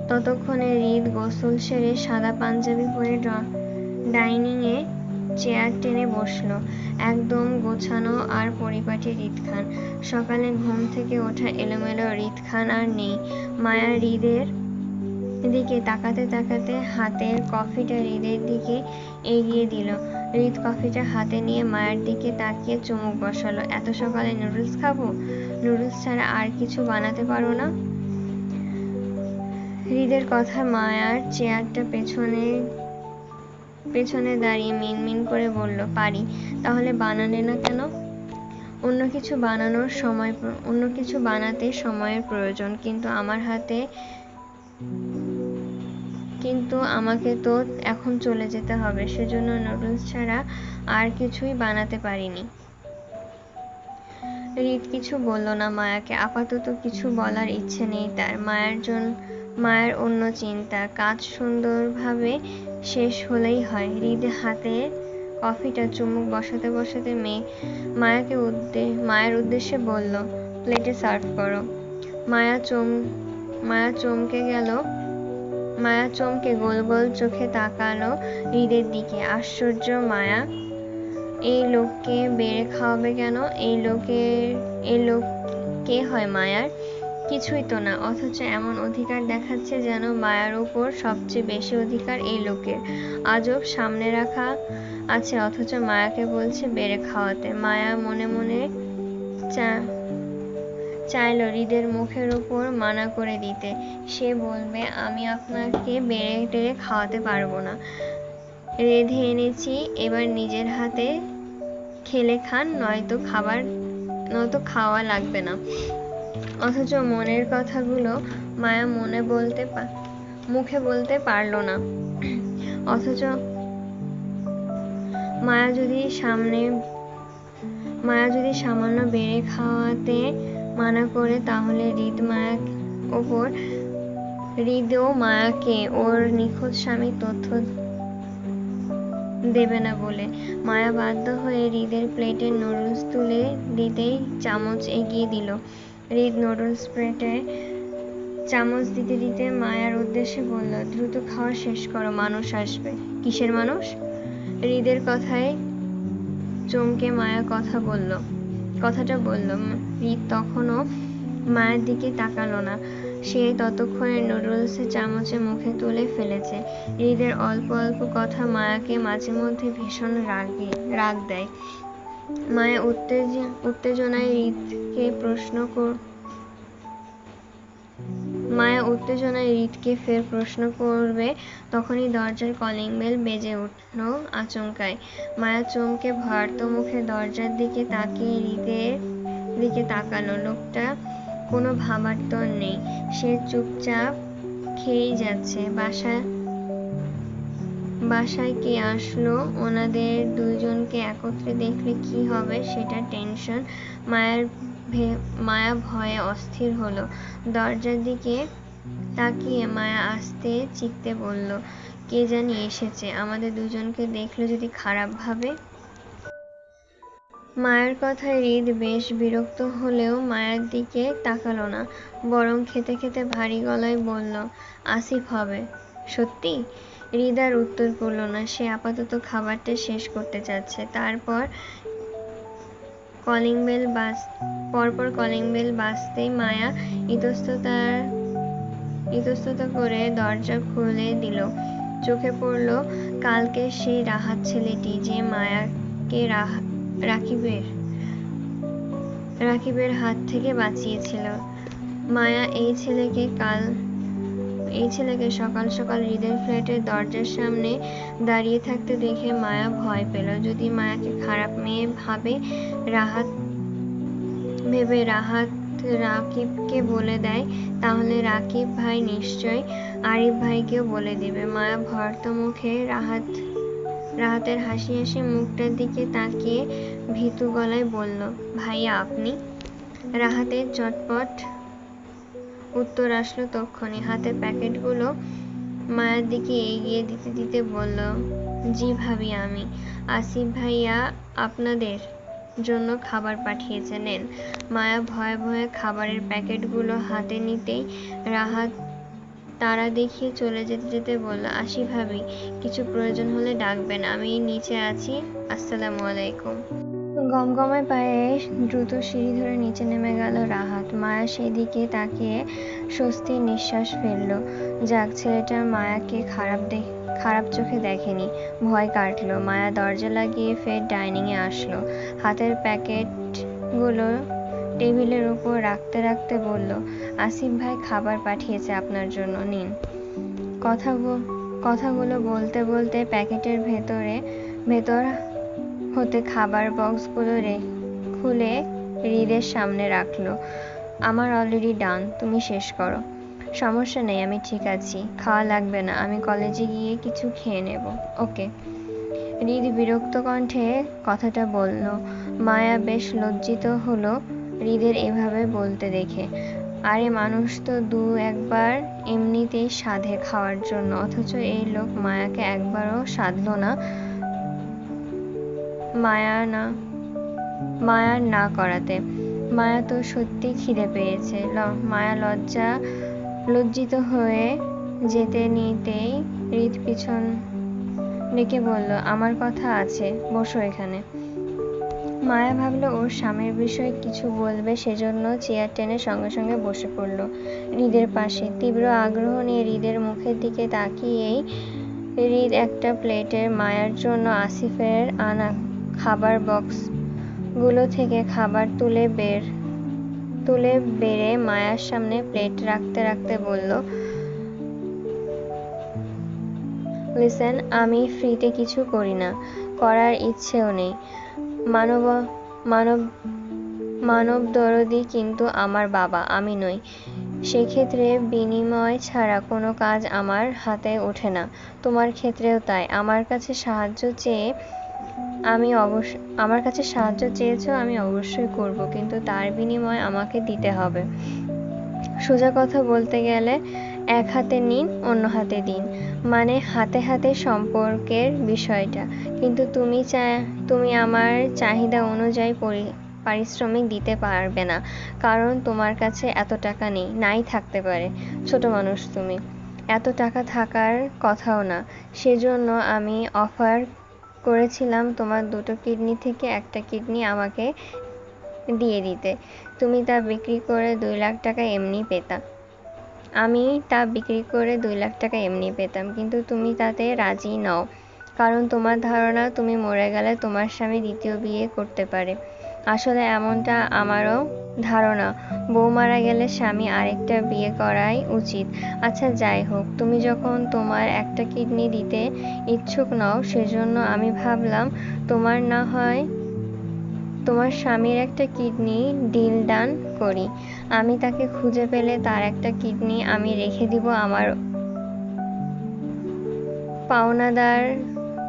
ততক্ষণে হৃদ গোসল সেরে সাদা পাঞ্জাবি পরে ডাইনিংয়ে চেয়ার টেনে বসলো। একদম গোছানো আর পরিপাটি হৃদ খান। সকালে ঘুম থেকে ওঠা এলোমেলো হৃদ খান আর নেই। মায়া হৃদের দিকে তাকাতে তাকাতে হাতের কফিটা হৃদের দিকে এগিয়ে দিল। হৃদ কফিটা হাতে নিয়ে মায়ের দিকে তাকিয়ে চুমুক বসালো। এত সকালে নুডলস খাবো? নুডলস ছাড়া আর কিছু বানাতে পারো না? হৃদের কথা মায়ার চেয়ারটা পেছনে দাঁড়িয়ে মিনমিন করে বলল, পারি। তাহলে বানালে না কেন? অন্য কিছু বানাতে সময়ের প্রয়োজন, কিন্তু আমাকে তো এখন চলে যেতে হবে, সেজন্য নুডলস ছাড়া আর কিছুই বানাতে পারিনি। হৃদ কিছু বলল না মায়াকে। আপাতত কিছু বলার ইচ্ছে নেই তার। মায়ের অন্য চিন্তা। কাজ সুন্দরভাবে শেষ হলেই হয়। হৃদ হাতে কফিটা চুমুক বসাতে বসাতে মায়ের উদ্দেশ্যে বলল, প্লেটে সার্ভ করো। মায়া চমকে গোল গোল চোখে তাকালো হৃদের দিকে। আশ্চর্য মায়া, এই লোককে বেড়ে খাওয়াবে কেন? এই লোক কে হয় মায়ার? কিছুই তো না, অথচ এমন অধিকার দেখাচ্ছে যেন মায়ার উপর সবচেয়ে বেশি অধিকার এই লোকের। আজব, সামনে রাখা আছে অথচ মায়াকে বলছে বেড়ে খাওয়াতে। মায়া মনে মনে চাইল হৃদের মুখের উপর মানা করে দিতে। সে বলবে, আমি আপনাকে বেড়ে টেড়ে খাওয়াতে পারবো না, রেঁধে এনেছি, এবার নিজের হাতে খেলে খান, নয়তো খাওয়া লাগবে না। অথচ মনের কথাগুলো মায়া মুখে বলতে পারল না। অথচ মায়া যদি সামান্য বেড়ে খাওয়াতে মানা করে, তাহলে হৃদও মায়াকে ওর নিখোঁজ স্বামীর তথ্য দেবে না বলে। মায়া বাধ্য হয়ে হৃদের প্লেটে নুডলস তুলে দিতেই চামচ এগিয়ে দিল। হৃদ নুডলস প্লেটে চামচ দিতে দিতে মায়ার উদ্দেশ্যে বলল, দ্রুত খাওয়া শেষ করো, মানুষ আসবে। কিসের মানুষ? হৃদের কথায় চমকে মায়া কথাটা বলল। হৃদ তখনও মায়ের দিকে তাকালো না। সে ততক্ষণে নুডলসের চামচে মুখে তুলে ফেলেছে। হৃদের অল্প অল্প কথা মায়াকে মাঝে মধ্যে ভীষণ রাগ দেয়। মায়া উত্তেজনায় হৃদকে ফের প্রশ্ন করবে, তখনই দরজার কলিং বেল বেজে উঠল আচমকায়। মায়া চমকে ভয়ার্ত মুখে দরজার দিকে তাকিয়ে হৃদের দিকে তাকালো। লোকটা কোনো ভাবান্তর নেই, সে চুপচাপ খেয়েই যাচ্ছে। বাসায় কে আসলো, ওনাদের দুজনকে একত্রে দেখলে কি হবে সেটা টেনশন। মায়া ভয়ে অস্থির হলো। দরজার দিকে তাকিয়ে মায়া আস্তে চিৎকে বলল, কে জানি এসেছে, আমাদের দুজনকে দেখলে যদি খারাপ ভাবে। মায়ের কথায় হৃদ বেশ বিরক্ত হলেও মায়ের দিকে তাকালো না, বরং খেতে খেতে ভারী গলায় বলল, আসিফ হবে। সত্যি? হৃদ আর উত্তর করল না, সে আপাতত খাবারটা শেষ করতে চাচ্ছে। পরপর কলিং বেল বাজতেই মায়া ইতস্তত করে দরজা খুলে দিল। চোখে পড়ল কালকে সেই রাহাত ছেলেটি, যে মায়াকে রাকিবের হাত থেকে বাঁচিয়েছিল। মায়া এই ছেলেকে সকাল সকাল হৃদের ফ্ল্যাটের দরজার সামনে দাঁড়িয়ে থাকতে দেখে মায়া ভয় পেল। যদি মায়াকে খারাপ মেয়ে ভেবে রাহাত রাকিবকে বলে দেয়, তাহলে রাকিব ভাই নিশ্চয় আরিফ ভাইকেও বলে দিবে। মায়া ভয়ার্ত মুখে রাহাতের হাসি হাসি মুখটার দিকে তাকিয়ে ভীতু গলায় বলল, ভাইয়া আপনি? রাহাতের চটপট উত্তর আসলো তক্ষুনি। হাতের প্যাকেটগুলো মায়ার দিকে এগিয়ে দিতে দিতে বলল, জি ভাবি আমি। আসিফ ভাইয়া আপনাদের জন্য খাবার পাঠিয়েছে, নেন। মায়া ভয়ে ভয়ে খাবারের প্যাকেটগুলো হাতে নিতেই রাহাত তারা দেখিয়ে চলে যেতে যেতে বলল, আসি ভাবি, কিছু প্রয়োজন হলে ডাকবেন, আমি নিচে আছি। আসসালামু আলাইকুম। গমগমে পায়ে দ্রুত সিঁড়ি ধরে নিচে নেমে গেল রাহাত। মায়া সেদিকে তাকিয়ে স্বস্তির নিঃশ্বাস ফেলল। যাক, ছেলেটা মায়াকে খারাপ চোখে দেখেনি, ভয় কাটল। মায়া দরজা লাগিয়ে ফের ডাইনিংয়ে আসলো। হাতের প্যাকেটগুলো টেবিলের উপর রাখতে রাখতে বলল, আসিফ ভাই খাবার পাঠিয়েছে আপনার জন্য, নিন। কথাগুলো বলতে বলতে প্যাকেটের ভেতর হতে খাবার বক্সগুলো খুলে হৃদের সামনে রাখলো। আমার অলরেডি ডান, তুমি শেষ করো। সমস্যা নেই, আমি ঠিক আছি, খাওয়া লাগবে না, আমি কলেজে গিয়ে কিছু খেয়ে নেব। ওকে। হৃদ বিরক্ত কণ্ঠে কথাটা বলল। মায়া বেশ লজ্জিত হলো হৃদের এভাবে বলতে দেখে। আরে মানুষ তো দু একবার এমনিতেই সাধে খাওয়ার জন্য, অথচ এই লোক মায়াকে একবারও সাধল না মায়ার না করাতে। মায়া তো সত্যি খিদে পেয়েছে। মায়া লজ্জিত হয়ে যেতে নিতেই হৃদ পিছন ডেকে বলল, আমার কথা আছে, বসো এখানে। মায়া ভাবল ওর স্বামীর বিষয়ে কিছু বলবে, সেজন্য চেয়ার টেনে সঙ্গে সঙ্গে বসে পড়ল হৃদের পাশে। তীব্র আগ্রহ নিয়ে হৃদের মুখের দিকে তাকিয়েই হৃদ একটা প্লেটে মায়ার জন্য আসিফের আনা খাবার বক্সগুলো থেকে খাবার তুলে বেড়ে মায়ার সামনে প্লেট রাখতে রাখতে বলল, লিসেন, আমি ফ্রিতে কিছু করি না, করার ইচ্ছেও নেই। মানবদরদি কিন্তু আমার বাবা, আমি নই। সেক্ষেত্রে বিনিময় ছাড়া কোনো কাজ আমার হাতে ওঠে না। তোমার ক্ষেত্রেও তাই। আমার কাছে সাহায্য চেয়েছো, আমি অবশ্যই করব, কিন্তু তার বিনিময় আমাকে দিতে হবে। সোজা কথা বলতে গেলে এক হাতে নিন, অন্য হাতে দিন, মানে হাতে হাতে সম্পর্কের বিষয়টা। কিন্তু তুমি আমার চাহিদা অনুযায়ী পারিশ্রমিক দিতে পারবে না, কারণ তোমার কাছে এত টাকা নেই, নাই থাকতে পারে। ছোট মানুষ তুমি, এত টাকা থাকার কথাও না। সেজন্য আমি অফার করেছিলাম তোমার 2টো কিডনি থেকে একটা কিডনি আমাকে দিয়ে দিতে, তুমি তা বিক্রি করে 2 লাখ টাকা এমনি পেতা। আমি তা বিক্রি করে 2 লাখ টাকা এমনি পেতাম, কিন্তু তুমি তাতে রাজি নও, কারণ তোমার ধারণা তুমি মরে গেলে তোমার স্বামী দ্বিতীয় বিয়ে করতে পারে। আসলে এমনটা আমারও ধারণা। বউ মারা গেলে স্বামী আরেকটা বিয়ে করাই উচিত। আচ্ছা যাই হোক, তুমি যখন তোমার একটা কিডনি দিতে ইচ্ছুক নও, সেজন্য আমি ভাবলাম তোমার না হয় তোমার স্বামীর একটা কিডনি ডিল ডান করি। আমি তাকে খুঁজে পেলে তার একটা কিডনি আমি রেখে দিব আমার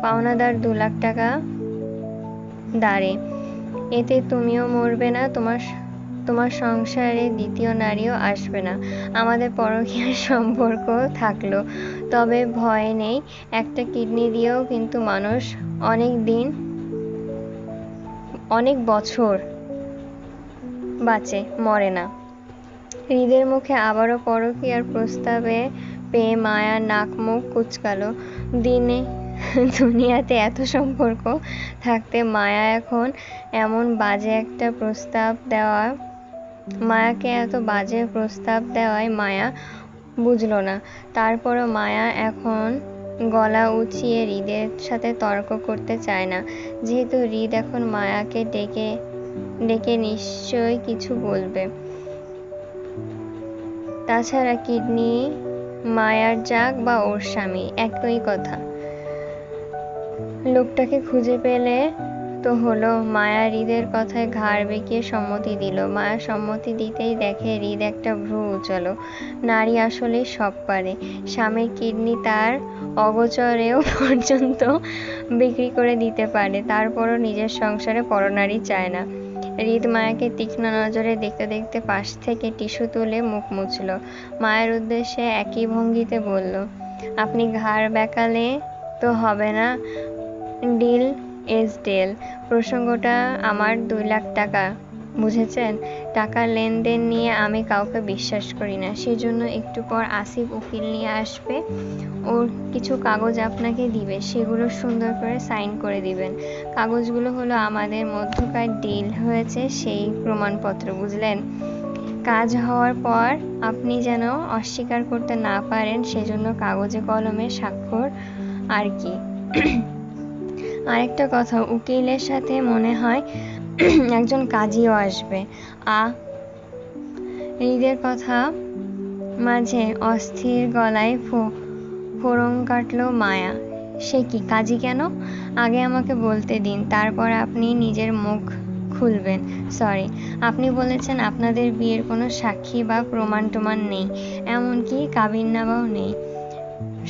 পাওনাদার 2 লাখ টাকা দাঁড়ে। এতে তুমিও মরবে না, তোমার সংসারে দ্বিতীয় নারীও আসবে না। আমাদের পরকীয়ার সম্পর্ক থাকলো, তবে ভয় নেই, একটা কিডনি দিয়েও কিন্তু মানুষ অনেক বছর বাঁচে, মরে না। হৃদের মুখে আবারও পরকীয়ার প্রস্তাবে পেয়ে মায়া নাক মুখ কুঁচকালো। দুনিয়াতে এত সম্পর্ক থাকতে মায়াকে এত বাজে প্রস্তাব দেওয়ায় মায়া বুঝল না। তারপরও মায়া এখন গলা উঁচিয়ে হৃদের সাথে তর্ক করতে চায় না, যেহেতু হৃদ এখন মায়াকে ডেকে নিশ্চয়ই কিছু বলবে। তাছাড়া কিডনি মায়ার যাক বা ওর স্বামী, একই কথা। লোকটাকে খুঁজে পেলে তো হলো। মায়া হৃদের কথায় ঘাড় বেঁকিয়ে সম্মতি দিল। মায়া সম্মতি দিতেই দেখে হৃদ একটা ভ্রু উঁচালো। নারী আসলেই সব পারে। স্বামীর কিডনি তার অগোচরেও পর্যন্ত বিক্রি করে দিতে পারে, তারপরও নিজের সংসারে পরনারী চায় না। হৃদ মায়াকে তীক্ষ্ণ নজরে দেখতে দেখতে পাশ থেকে টিস্যু তুলে মুখ মুছল। মায়ের উদ্দেশ্যে একই ভঙ্গিতে বলল, আপনি ঘাড় বেঁকালে তো হবে না, ডিল ইজ ডিল। প্রসঙ্গটা আমার 2 লাখ টাকা, বুঝেছেন? টাকার লেনদেন নিয়ে আমি কাউকে বিশ্বাস করি না। সেজন্য একটু পর আসিফ উকিল নিয়ে আসবে, ওর কিছু কাগজ আপনাকে দিবে, সেগুলো সুন্দর করে সাইন করে দিবেন। কাগজগুলো হলো আমাদের মধ্যকার ডিল হয়েছে সেই প্রমাণপত্র, বুঝলেন? কাজ হওয়ার পর আপনি যেন অস্বীকার করতে না পারেন, সেজন্য কাগজে কলমে স্বাক্ষর আর কি। আরেকটা কথা, উকিলের সাথে মনে হয় একজন কাজীও আসবে। হৃদের কথা মাঝে অস্থির গলায় ফোড়ং কাটল মায়া। সে কি, কাজী কেন? আগে আমাকে বলতে দিন, তারপর আপনি নিজের মুখ খুলবেন। সরি, আপনি বলেছেন আপনাদের বিয়ের কোনো সাক্ষী বা প্রমাণ নেই, এমনকি কাবিননামাও নেই।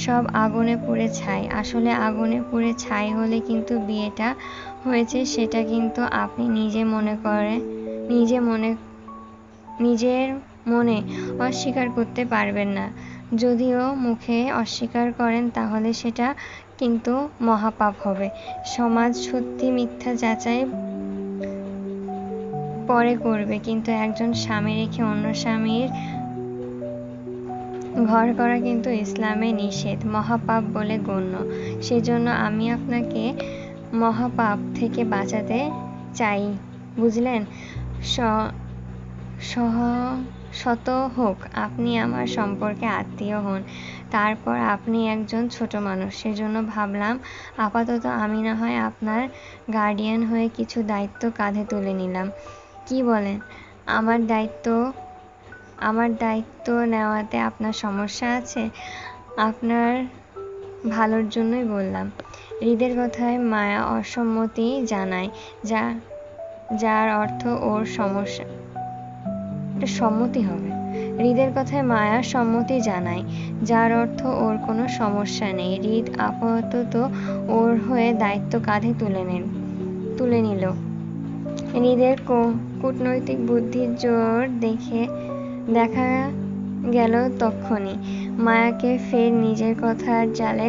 সব আগুনে পুড়ে ছাই। আসলে আগুনে পুড়ে ছাই হলে কিন্তু বিয়েটা হয়েছে সেটা কিন্তু আপনি নিজের মনে অস্বীকার করতে পারবেন না। যদিও মুখে অস্বীকার করেন তাহলে সেটা কিন্তু মহাপাপ হবে। সমাজ সত্যি মিথ্যা যাচাই পরে করবে, কিন্তু একজন স্বামী রেখে অন্য স্বামীর ঘর করা কিন্তু ইসলামে নিষেধ, মহাপাপ বলে গণ্য। সেজন্য আমি আপনাকে মহাপাপ থেকে বাঁচাতে চাই, বুঝলেন? শত হোক আপনি আমার সম্পর্কে আত্মীয় হন, তারপর আপনি একজন ছোট মানুষ। সেজন্য ভাবলাম আপাতত আমি না হয় আপনার গার্ডিয়ান হয়ে কিছু দায়িত্ব কাঁধে তুলে নিলাম। কি বলেন? আমার দায়িত্ব নেওয়াতে আপনার সমস্যা আছে? আপনার ভালোর জন্যই বললাম। হৃদের কথায় মায়া অসম্মতি জানায়, যার অর্থ ওর সমস্যা। এটা সম্মতি হবে। হৃদের কথায় মায়া সম্মতি জানায়, যার অর্থ ওর কোনো সমস্যা নেই। হৃদ আপাতত ওর হয়ে দায়িত্ব কাঁধে তুলে নিল। হৃদের কূটনৈতিক বুদ্ধির জোর দেখা গেল তক্ষুনি। মায়াকে ফের নিজের কথার জালে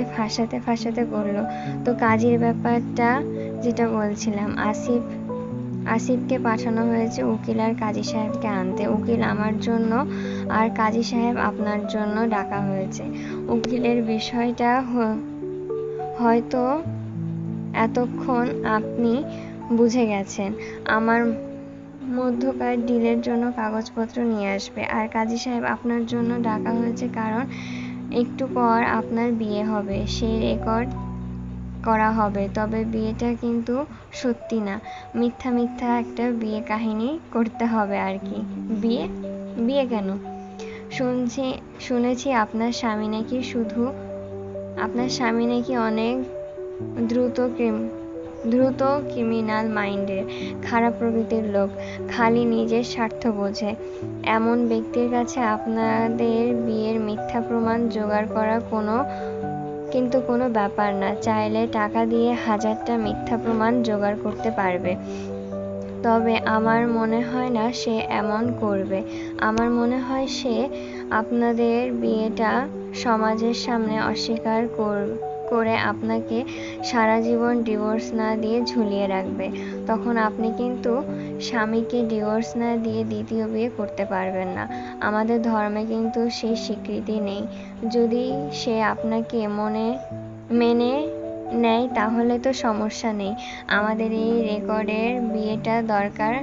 ফাঁসাতে বলল, তো কাজীর ব্যাপারটা যেটা বলছিলাম, আসিফকে পাঠানো হয়েছে উকিল আর কাজী সাহেবকে আনতে। উকিল আমার জন্য আর কাজী সাহেব আপনার জন্য ডাকা হয়েছে। উকিলের বিষয়টা হয়তো এতক্ষণ আপনি বুঝে গেছেন। আমার মধ্যকার ডিলের জন্য কাগজপত্র নিয়ে আসবে। আর কাজী সাহেব, আপনার জন্য ডাকা হয়েছে কারণ একটু পর আপনার বিয়ে হবে, সেই রেকর্ড করা হবে। তবে বিয়েটা কিন্তু সত্যি না, মিথ্যা মিথ্যা একটা বিয়ে কাহিনী করতে হবে আর কি। বিয়ে? বিয়ে কেন? শুনেছি আপনার স্বামী নাকি অনেক দ্রুত ক্রিমিনাল মাইন্ডের, খারাপ প্রকৃতির লোক, খালি নিজের স্বার্থ বোঝে। এমন ব্যক্তির কাছে আপনাদের বিয়ের মিথ্যা প্রমাণ জোগাড় করা কিন্তু কোনো ব্যাপার না। চাইলে টাকা দিয়ে 1000টা মিথ্যা প্রমাণ জোগাড় করতে পারবে। তবে আমার মনে হয় না সে এমন করবে। আমার মনে হয় সে আপনাদের বিয়েটা সমাজের সামনে অস্বীকার করে আপনাকে সারা জীবন ডিভোর্স না দিয়ে ঝুলিয়ে রাখবে। তখন আপনি কিন্তু স্বামীকে ডিভোর্স না দিয়ে দ্বিতীয় বিয়ে করতে পারবেন না। আমাদের ধর্মে কিন্তু সেই স্বীকৃতি নেই। যদি সে আপনাকে মেনে নেয় তাহলে তো সমস্যা নেই, আমাদের এই রেকর্ডের বিয়েটা দরকার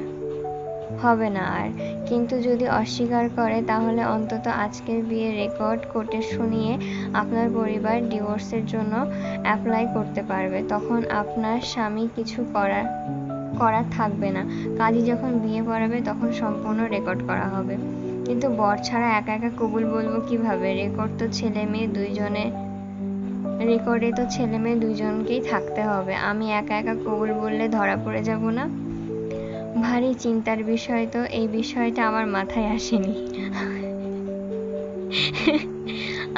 হবে না আর। কিন্তু যদি অস্বীকার করে তাহলে অন্তত আজকের বিয়ের রেকর্ড কোর্টে শুনিয়ে আপনার পরিবার ডিভোর্সের জন্য অ্যাপ্লাই করতে পারবে। তখন আপনার স্বামী কিছু করার থাকবে না। কাজী যখন বিয়ে পড়াবে তখন সম্পূর্ণ রেকর্ড করা হবে। কিন্তু বর ছাড়া একা একা কবুল বলবো কিভাবে? রেকর্ডে তো ছেলে মেয়ে দুজনকেই থাকতে হবে। আমি একা একা কবুল বললে ধরা পড়ে যাব না? ভারী চিন্তার বিষয় তো। এই বিষয়টা আমার মাথায় আসেনি।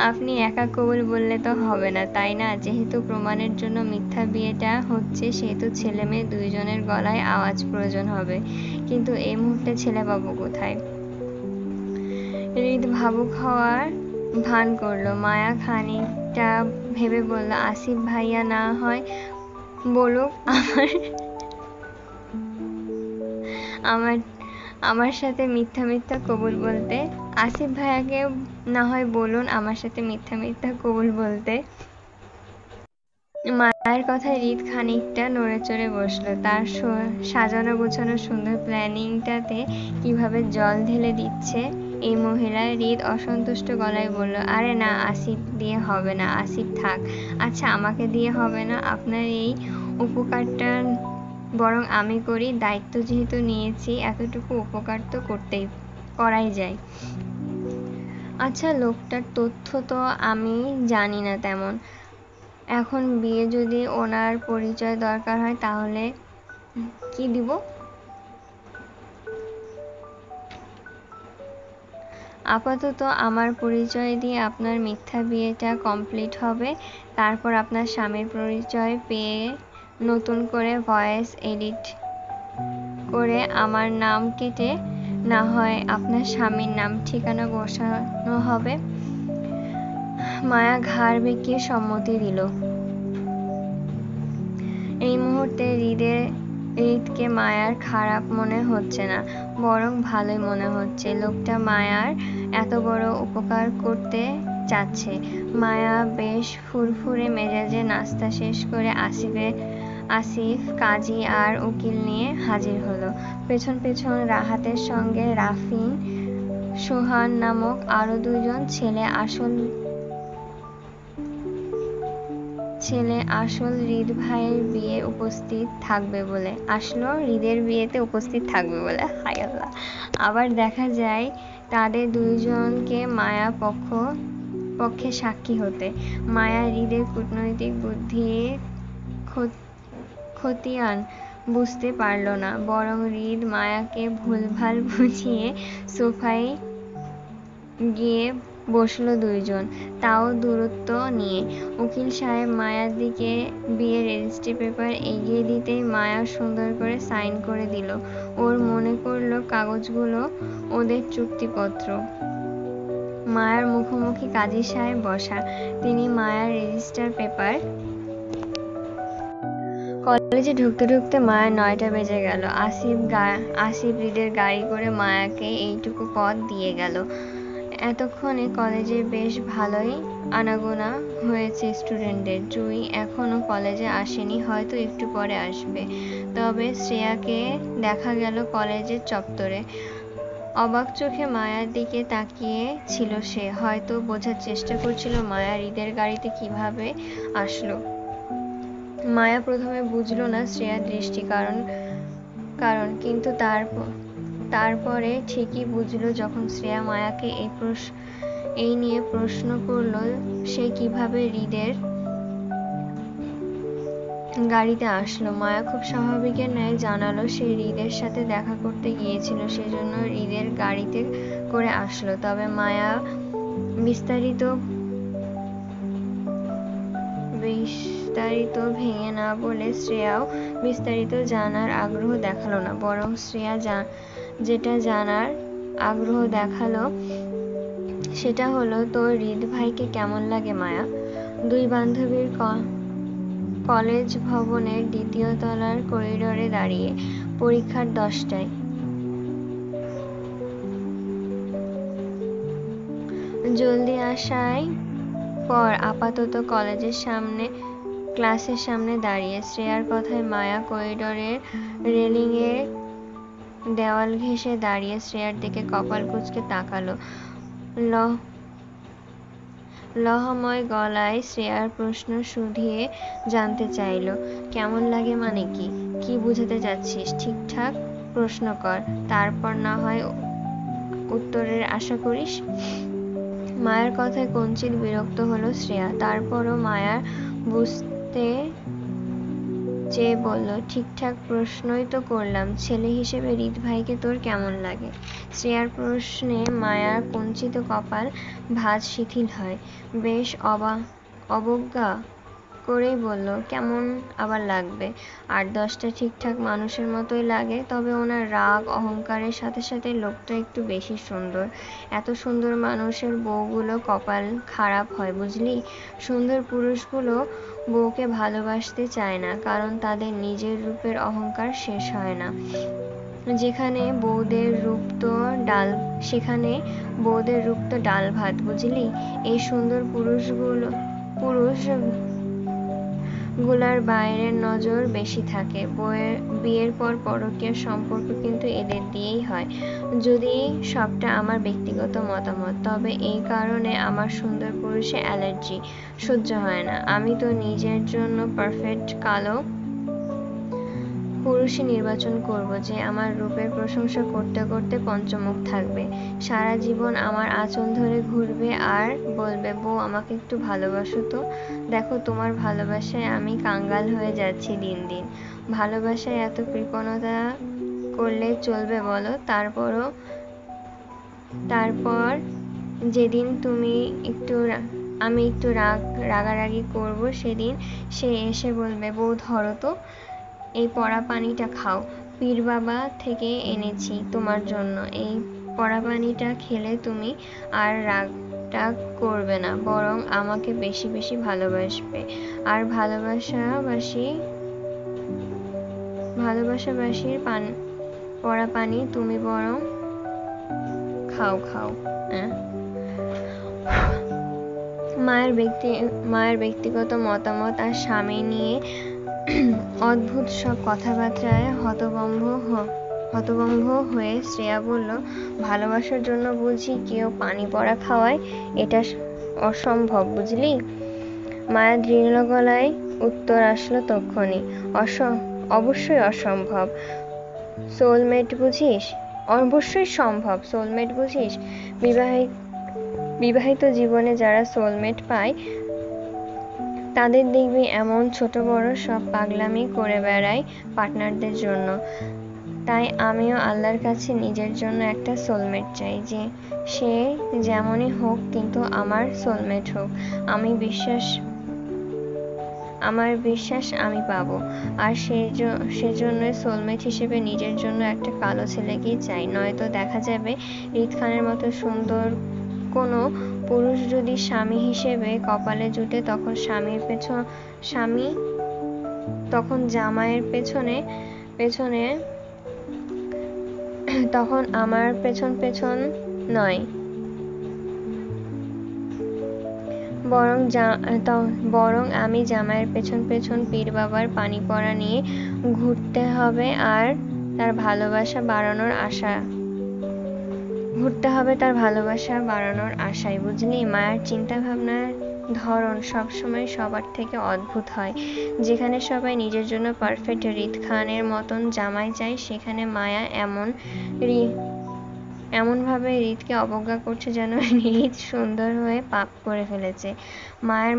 আপনি একা কবুল বললে তো হবে না, তাই না? যেহেতু প্রমাণের জন্য মিথ্যা বিয়েটা হচ্ছে, সেহেতু ছেলে মেয়ে দুইজনের গলায় আওয়াজ প্রয়োজন হবে। কিন্তু এই মুহূর্তে ছেলে পাবো কোথায়? হৃদ ভাবুক হওয়ার ভান করলো। মায়া খানিকটা ভেবে বলল, আসিফ ভাইয়া না হয় বলুক আমার সাথে মিথ্যা মিথ্যা কবুল বলতে। আসিফ ভাইয়াকে না হয় বলুন আমার সাথে মিথ্যা মিথ্যা কবুল বলতে। মায়ের কথায় হৃদ খানিকটা নড়েচড়ে বসলো। তার সাজানো গোছানো সুন্দর প্ল্যানিংটাতে কিভাবে জল ঢেলে দিচ্ছে এই মহিলা। হৃদ অসন্তুষ্ট গলায় বলল, আরে না, আসিফ দিয়ে হবে না, আসিফ থাক। আচ্ছা, আমাকে দিয়ে হবে না? আপনার এই উপকারটা বরং আমি করি। দায়িত্ব যেহেতু নিয়েছি, এতটুকু উপকার তো করাই যায়। আচ্ছা, লোকটার তথ্য তো আমি জানি না তেমন। এখন বিয়ে যদি ওনার পরিচয় দরকার হয় তাহলে কি দিব? আপাতত আমার পরিচয় দিয়ে আপনার মিথ্যা বিয়েটা কমপ্লিট হবে। তারপর আপনার স্বামীর পরিচয় পেয়ে নতুন করে ভয়েস এডিট করে আমার নাম কেটে না হয় আপনার স্বামীর নাম ঠিকানা বসানো হবে। মায়া ঘাড় বেঁকিয়ে সম্মতি দিল। এই মুহূর্তে হৃদকে মায়ার খারাপ মনে হচ্ছে না, বরং ভালোই মনে হচ্ছে। লোকটা মায়ার এত বড় উপকার করতে চাচ্ছে। মায়া বেশ ফুরফুরে মেজাজে নাস্তা শেষ করে আসিফ, কাজী আর উকিল নিয়ে হাজির হলো। পেছন পেছন রাহাতের সঙ্গে রাফিন, সোহান নামক আরো 2 জন ছেলে আসল হৃদ ভাইয়ের বিয়ে উপস্থিত থাকবে বলে। হৃদের বিয়েতে উপস্থিত থাকবে বলে। হায় আল্লাহ! আবার দেখা যায় তাদের 2 জনকে মায়া পক্ষে সাক্ষী হতে। মায়া হৃদের কূটনৈতিক বুদ্ধির খতিয়ান বুঝতে পারল না, বরং হৃদ মায়াকে ভুলভাল বুঝিয়ে সোফায় গিয়ে বসলো 2 জন, তাও দূরত্ব নিয়ে। উকিল সাহেব মায়ার দিকে বিয়ের রেজিস্ট্রি পেপার এগিয়ে দিতেই মায়া সুন্দর করে সাইন করে দিল। ওর মনে করলো কাগজগুলো ওদের চুক্তিপত্র। মায়ার মুখোমুখি কাজী সাহেব বসা। তিনি মায়ার রেজিস্টার পেপার। কলেজে ঢুকতে ঢুকতে মায়ার 9টা বেজে গেল। আসিফ হৃদের গাড়ি করে মায়াকে এইটুকু পথ দিয়ে গেল। এতক্ষণে কলেজে বেশ ভালোই আনাগোনা হয়েছে স্টুডেন্টদের। জুঁই এখনো কলেজে আসেনি, হয়তো একটু পরে আসবে। তবে শ্রেয়াকে দেখা গেল কলেজের চত্বরে। অবাক চোখে মায়ার দিকে তাকিয়ে ছিল সে। হয়তো বোঝার চেষ্টা করছিল মায়া হৃদের গাড়িতে কিভাবে আসলো। মায়া প্রথমে বুঝল না শ্রেয়ার দৃষ্টি কারণ কিন্তু তারপরে ঠিকই বুঝল যখন শ্রেয়া মায়াকে এই নিয়ে প্রশ্ন করল সে কিভাবে হৃদের গাড়িতে আসলো। মায়া খুব স্বাভাবিকের ন্যায় জানালো সে হৃদের সাথে দেখা করতে গিয়েছিল, সেজন্য হৃদের গাড়িতে করে আসলো। তবে মায়া বিস্তারিত ভেঙে না বলে শ্রেয়াও বিস্তারিত জানার আগ্রহ দেখালো না, বরং শ্রেয়া যেটা জানার আগ্রহ দেখালো সেটা হলো, তোর হৃদ ভাইকে কেমন লাগে মায়া? দুই বান্ধবীর কলেজ ভবনের 2য় তলার করিডোরে দাঁড়িয়ে। পরীক্ষার 10টায়। জলদি আসায় পর আপাতত ক্লাসের সামনে দাঁড়িয়ে। শ্রেয়ার কথায় মায়া করিডোরের রেলিংয়ে দেওয়াল ঘেঁষে দাঁড়িয়ে শ্রেয়ার দিকে কপাল কুঁচকে তাকালো। লহময় গলায় শ্রেয়ার প্রশ্ন শুধিয়ে জানতে চাইল, কেমন লাগে মানে কি? কি বুঝাতে চাচ্ছিস? ঠিকঠাক প্রশ্ন কর, তারপর না হয় উত্তরের আশা করিস। মায়ার কথায় কঞ্চিত বিরক্ত হলো শ্রেয়া। তারপরও মায়ার বুঝতে চেয়ে বলল, ঠিকঠাক প্রশ্নই তো করলাম। ছেলে হিসেবে হৃদ ভাইকে তোর কেমন লাগে? শ্রেয়ার প্রশ্নে মায়ার কুঞ্চিত কপাল ভাঁজ শিথিল হয়। বেশ অবজ্ঞা করেই বলল, কেমন আবার লাগবে? 8-10টা ঠিকঠাক মানুষের মতোই লাগে। তবে ওনার রাগ অহংকারের সাথে সাথে লোকটা একটু বেশি সুন্দর। এত সুন্দর মানুষের বউগুলো কপাল খারাপ হয় বুঝলি। সুন্দর পুরুষগুলো বউকে ভালোবাসতে চায় না, কারণ তাদের নিজের রূপের অহংকার শেষ হয় না। যেখানে বউদের রূপ তো ডাল ভাত বুঝলি। এই সুন্দর পুরুষগুলার বাইরের নজর বেশি থাকে। বিয়ের পর পরকীয়ার সম্পর্ক কিন্তু এদের দিয়েই হয়। যদি সবটা আমার ব্যক্তিগত মতামত, তবে এই কারণে আমার সুন্দর পুরুষে অ্যালার্জি, সহ্য হয় না। আমি তো নিজের জন্য পারফেক্ট কালো পুরুষই নির্বাচন করব, যে আমার রূপের প্রশংসা করতে করতে পঞ্চমুখ থাকবে, সারা জীবন আমার আঁচল ধরে ঘুরবে আর বলবে, বউ আমাকে একটু ভালোবাসো তো। দেখো, তোমার ভালোবাসায় আমি কাঙ্গাল হয়ে যাচ্ছি দিন দিন। ভালোবাসায় এত কৃপণতা করলে চলবে বলো? তারপর যেদিন আমি একটু রাগারাগি করব, সেদিন সে এসে বলবে, বউ ধরো তো, এই পড়া পানিটা খাও, পীর বাবা থেকে এনেছি তোমার জন্য। এই পড়া পানিটা খেলে তুমি আর রাগ করবে না, বরং আমাকে বেশি বেশি ভালোবাসবে। আর ভালোবাসাবাসির পড়া পানি তুমি বরং খাও। মায়ের ব্যক্তিগত মতামত আর স্বামী নিয়ে অদ্ভুত সব কথাবার্তায় হতভম্ব হয়ে শ্রেয়া বলল, ভালোবাসার জন্য বুঝি কেউ পানি পড়া খাওয়ায়? এটা অসম্ভব বুঝলি। মায়া দৃঢ় গলায় উত্তর আসলো তক্ষুনি, অবশ্যই অসম্ভব। সোলমেট বুঝিস? অবশ্যই সম্ভব। সোলমেট বুঝিস? বিবাহিত জীবনে যারা সোলমেট পায় তাদের দেখবি এমন ছোট বড় সব পাগলামি করে বেড়ায় পার্টনারদের জন্য। তাই আমিও আল্লাহর কাছে নিজের জন্য একটা সোলমেট চাই, যে সে যেমনই হোক কিন্তু আমার সোলমেট হোক। আমার বিশ্বাস আমি পাবো। আর সেজন্যই সোলমেট হিসেবে নিজের জন্য একটা কালো ছেলেকেই চাই। নয়তো দেখা যাবে হৃদ খানের মতো সুন্দর কোনো পুরুষ যদি স্বামী হিসেবে কপালে জুটে, তখন জামাইয়ের পেছনে তখন আমার পেছন নয়, বরং আমি জামাইয়ের পেছন পেছন পীর বাবার পানি পড়া নিয়ে ঘুরতে হবে তার ভালোবাসা বাড়ানোর আশায়। বুঝলি, মায়ের চিন্তা ভাবনার ধরন সবসময় সবার থেকে অদ্ভুত হয়। যেখানে সবাই নিজের জন্য পারফেক্ট রিদ খানের মতন জামাই চায়, সেখানে মায়া এমনভাবে রিদকে অবজ্ঞা করছে যেন রিদ সুন্দর হয়ে পাপ করে ফেলেছে। মায়ের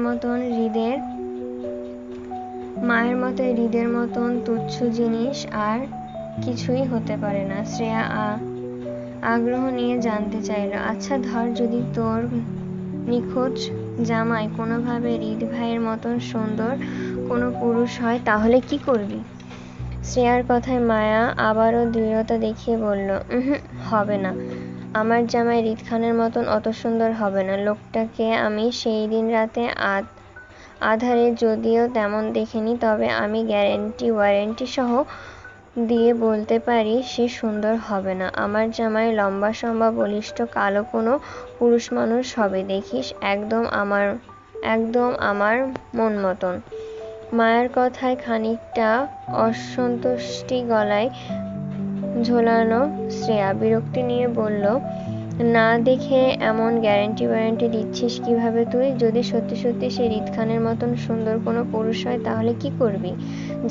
মতে হৃদের মতন তুচ্ছ জিনিস আর কিছুই হতে পারে না। শ্রেয়া আগ্রহ নিয়ে জানতে চাইল, আচ্ছা ধর, যদি তোর নিখোঁজ জামাই কোনোভাবে হৃদ ভাইয়ের মতন সুন্দর কোনো পুরুষ হয়, তাহলে কি করবি? শ্রেয়ার কথায় মায়া আবারও দৃঢ়তা দেখিয়ে বলল, হবে না। আমার জামাই হৃদ খানের মতন অত সুন্দর হবে না। লোকটাকে আমি সেই দিন রাতে আধারে যদিও তেমন দেখিনি, তবে আমি ওয়ারেন্টি সহ দিয়ে বলতে পারি সে সুন্দর হবে না। আমার জামাই লম্বা সম্বা বলিষ্ঠ কালো কোনো পুরুষ মানুষ হবে দেখিস, একদম আমার মন মতন। মায়ের কথায় খানিকটা অসন্তুষ্টি গলায় ঝোলানো শ্রেয়া বিরক্তি নিয়ে বলল, না দেখে এমন ওয়ারেন্টি দিচ্ছিস কিভাবে তুই? যদি সত্যি সত্যি সে হৃদ খানের মতন সুন্দর কোনো পুরুষ হয়, তাহলে কি করবি?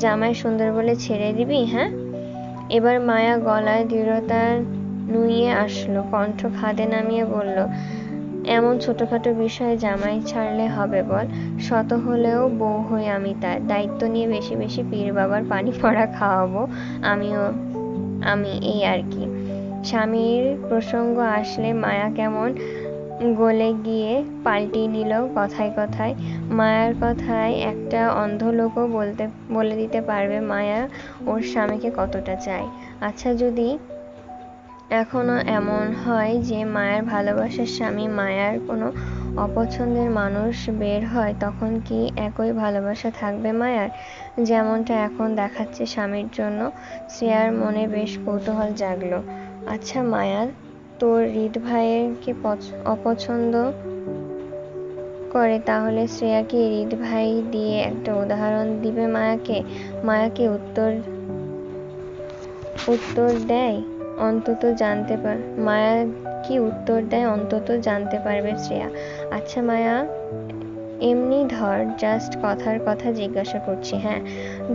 জামাই সুন্দর বলে ছেড়ে দিবি? হ্যাঁ? এবার মায়া গলায় দৃঢ়তা নুইয়ে আসলো, কণ্ঠ খাদে নামিয়ে বলল, এমন ছোটখাটো বিষয়ে জামাই ছাড়লে হবে বল? শত হলেও বউ হই আমি তার। দায়িত্ব নিয়ে বেশি বেশি পীর বাবার পানি পড়া খাওয়াবো আমি, এই আর কি। স্বামীর প্রসঙ্গ আসলে মায়া কেমন গলে গিয়ে পাল্টিয়ে নিল কথায় কথায়। মায়ার কথায় একটা অন্ধ লোকও বলে দিতে পারবে মায়া ওর স্বামীকে কতটা চায়। আচ্ছা, যদি এখনো এমন হয় যে মায়ার ভালোবাসার স্বামী মায়ার কোনো অপছন্দের মানুষ বের হয়, তখন কি একই ভালোবাসা থাকবে মায়ার, যেমনটা এখন দেখাচ্ছে স্বামীর জন্য? শ্রেয়ার মনে বেশ কৌতূহল জাগল। আচ্ছা মায়া, তোর হৃদ ভাইকে অপছন্দ করে, তাহলে শ্রেয়া কি হৃদ ভাই দিয়ে একটা উদাহরণ দিবে মায়াকে? মায়াকে উত্তর দেয় অন্তত জানতে পারবে শ্রেয়া। আচ্ছা মায়া, এমনি ধর, জাস্ট কথার কথা জিজ্ঞাসা করছি। হ্যাঁ,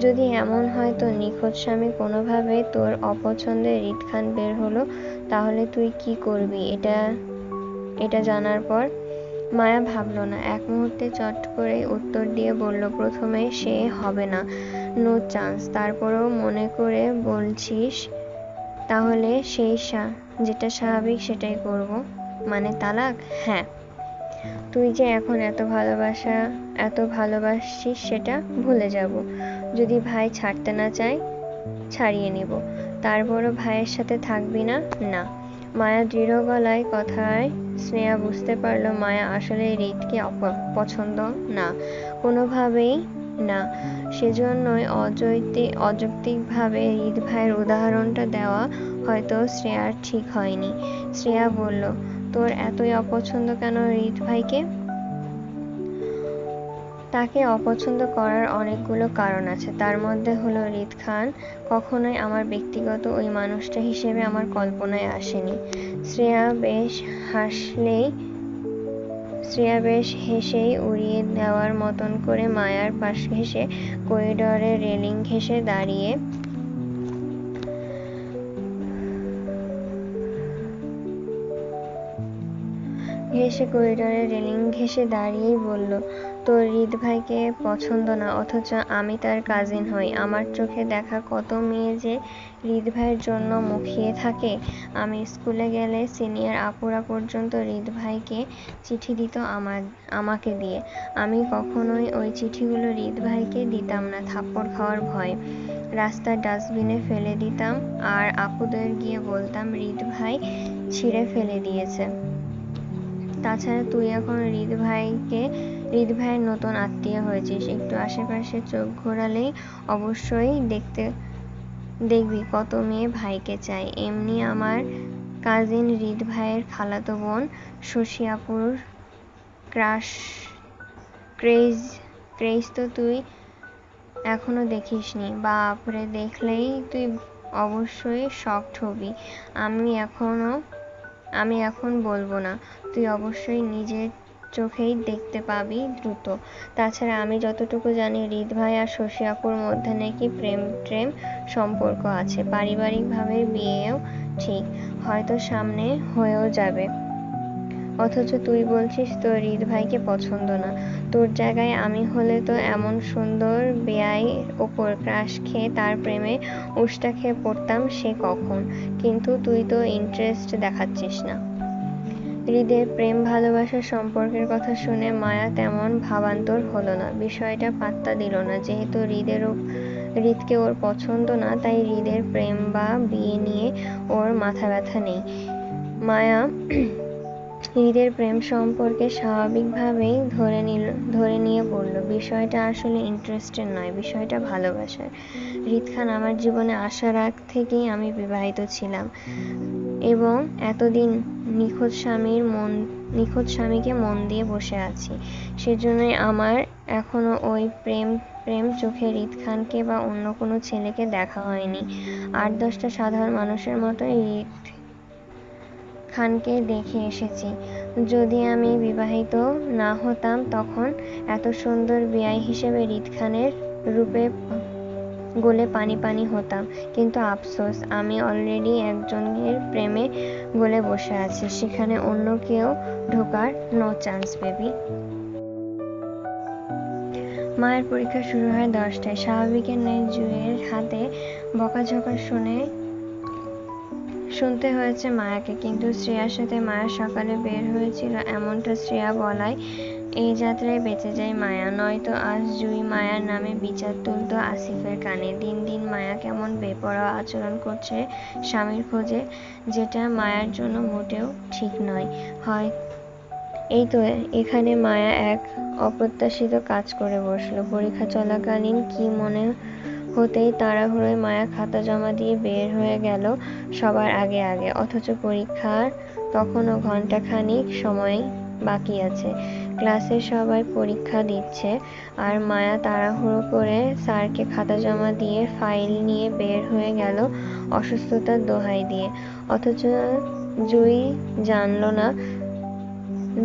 যদি এমন হয় তোর নিখোঁজ স্বামী কোনোভাবে তোর অপছন্দের হৃদ খান বের হলো, তাহলে তুই কি করবি এটা জানার পর? মায়া ভাবল না, এক মুহূর্তে চট করে উত্তর দিয়ে বলল, প্রথমে সে হবে না, নো চান্স। তারপরও মনে করে বলছিস, তাহলে যেটা স্বাভাবিক সেটাই করব। মানে তালাক? হ্যাঁ। তুই যে এখন এত ভালোবাসিস সেটা ভুলে যাব। যদি ভাই ছাড়তে না চায়, ছাড়িয়ে নিব। তারপরও ভাইয়ের সাথে থাকবি না? না। মায়া দৃঢ় গলায় কথায় স্নেহা বুঝতে পারল মায়া আসলে হৃদকে পছন্দ না, কোনোভাবেই না। সেজন্যই অযৌক্তিকভাবে হৃদ ভাইয়ের উদাহরণটা দেওয়া হয়তো শ্রেয়ার ঠিক হয়নি। শ্রেয়া বলল, তোর এতই অপছন্দ কেন হৃদ ভাইকে? তাকে অপছন্দ করার অনেকগুলো কারণ আছে, তার মধ্যে হলো হৃদ খান কখনোই আমার ব্যক্তিগত ওই মানুষটা হিসেবে আমার কল্পনায় আসেনি। শ্রেয়া বেশ হেসেই উড়িয়ে দেওয়ার মতন করে মায়ার পাশ ঘেঁষে করিডরের রেলিং ঘেঁষে দাঁড়িয়েই বলল, তোর হৃদ ভাইকে পছন্দ না, অথচ আমি তার কাজিন হই। আমার চোখে দেখা কত মেয়ে যে হৃদ ভাইয়ের জন্য মুখিয়ে থাকে। আমি স্কুলে গেলে সিনিয়র আপুরা পর্যন্ত হৃদ ভাইকে চিঠি দিত আমাকে দিয়ে। আমি কখনোই ওই চিঠিগুলো হৃদ ভাইকে দিতাম না, থাপ্পড় খাওয়ার ভয়। রাস্তার ডাস্টবিনে ফেলে দিতাম আর আপুদের গিয়ে বলতাম হৃদ ভাই ছিঁড়ে ফেলে দিয়েছে। তাছাড়া তুই এখন হৃদ ভাইয়ের নতুন আত্মীয় হয়েছিস, একটু আশেপাশে চোখ ঘোরালেই অবশ্যই দেখবি কত মেয়ে ভাইকে চায়। এমনি আমার কাজিন হৃদ ভাইয়ের খালাতো বোন শশী আপুর ক্রেজ ক্রেজ তো তুই এখনো দেখিসনি। বাপরে, দেখলেই তুই অবশ্যই শকড হবি। আমি এখন বলবো না, তুই অবশ্যই নিজের চোখেই দেখতে পাবি দ্রুত। তাছাড়া আমি যতটুকু জানি, হৃদ ভাই আর শশী আপুর মধ্যে নাকি প্রেম সম্পর্ক আছে, পারিবারিকভাবে বিয়েও ঠিক, হয়তো সামনে হয়েও যাবে। অথচ তুই বলছিস তোর হৃদ ভাইকে পছন্দ না। তোর জায়গায় আমি হলে তো এমন সুন্দর বেয়াইর ওপর ক্রাশ খেয়ে তার প্রেমে উষ্টা খেয়ে পড়তাম সে কখন। কিন্তু তুই তো ইন্টারেস্ট দেখাচ্ছিস না। হৃদের প্রেম ভালোবাসার সম্পর্কের কথা শুনে মায়া তেমন ভাবান্তর হলো না, বিষয়টা পাত্তা দিল না। যেহেতু হৃদকে ওর পছন্দ না, তাই হৃদের প্রেম বা বিয়ে নিয়ে ওর মাথা ব্যথা নেই। মায়া হৃদের প্রেম সম্পর্কে স্বাভাবিকভাবেই ধরে নিয়ে বলল, বিষয়টা আসলে ইন্টারেস্টের নয়, বিষয়টা ভালোবাসার। হৃদ খান আমার জীবনে আসার আগ থেকেই আমি বিবাহিত ছিলাম এবং এতদিন নিখোঁজ স্বামীকে মন দিয়ে বসে আছি। সেজন্যই আমার এখনো ওই প্রেম চোখে হৃদ খানকে বা অন্য কোনো ছেলেকে দেখা হয়নি। 8-10টা সাধারণ মানুষের মতোই হৃদ খানকে দেখে এসেছি। যদি আমি বিবাহিত না হতাম, তখন এত সুন্দর বেয়াই হিসেবে হৃদ খানের রূপে গলে পানি হতাম। কিন্তু আফসোস, আমি অলরেডি একজনের প্রেমে গলে বসে আছি, সেখানে অন্য কেউ ঢোকার নো চান্স বেবি। মায়ের পরীক্ষা শুরু হয় 10টায়। স্বাভাবিকের ন্যায় জুঁইয়ের হাতে বকাঝকা শুনতে হয়েছে মায়াকে। কিন্তু শ্রেয়ার সাথে মায়া সকালে বের হয়েছিল এমনটা শ্রেয়া বলায় এই যাত্রায় বেঁচে যায় মায়া। নয়তো আজ জুঁই মায়ার নামে বিচার তুলত আসিফের কানে। দিন দিন মায়া কেমন বেপরোয়া আচরণ করছে স্বামীর খোঁজে, যেটা মায়ার জন্য মোটেও ঠিক নয়। এই তো এখানে মায়া এক অপ্রত্যাশিত কাজ করে বসল। পরীক্ষা চলাকালীন কি মনে হতেই তাড়াহুড়োয় মায়া খাতা জমা দিয়ে বের হয়ে গেল সবার আগে। অথচ পরীক্ষার তখনও ঘণ্টাখানিক সময় বাকি আছে। ক্লাসের সবাই পরীক্ষা দিচ্ছে, আর মায়া তাড়াহুড়ো করে স্যারকে খাতা জমা দিয়ে ফাইল নিয়ে বের হয়ে গেল অসুস্থতার দোহাই দিয়ে। অথচ জুঁই জানল না।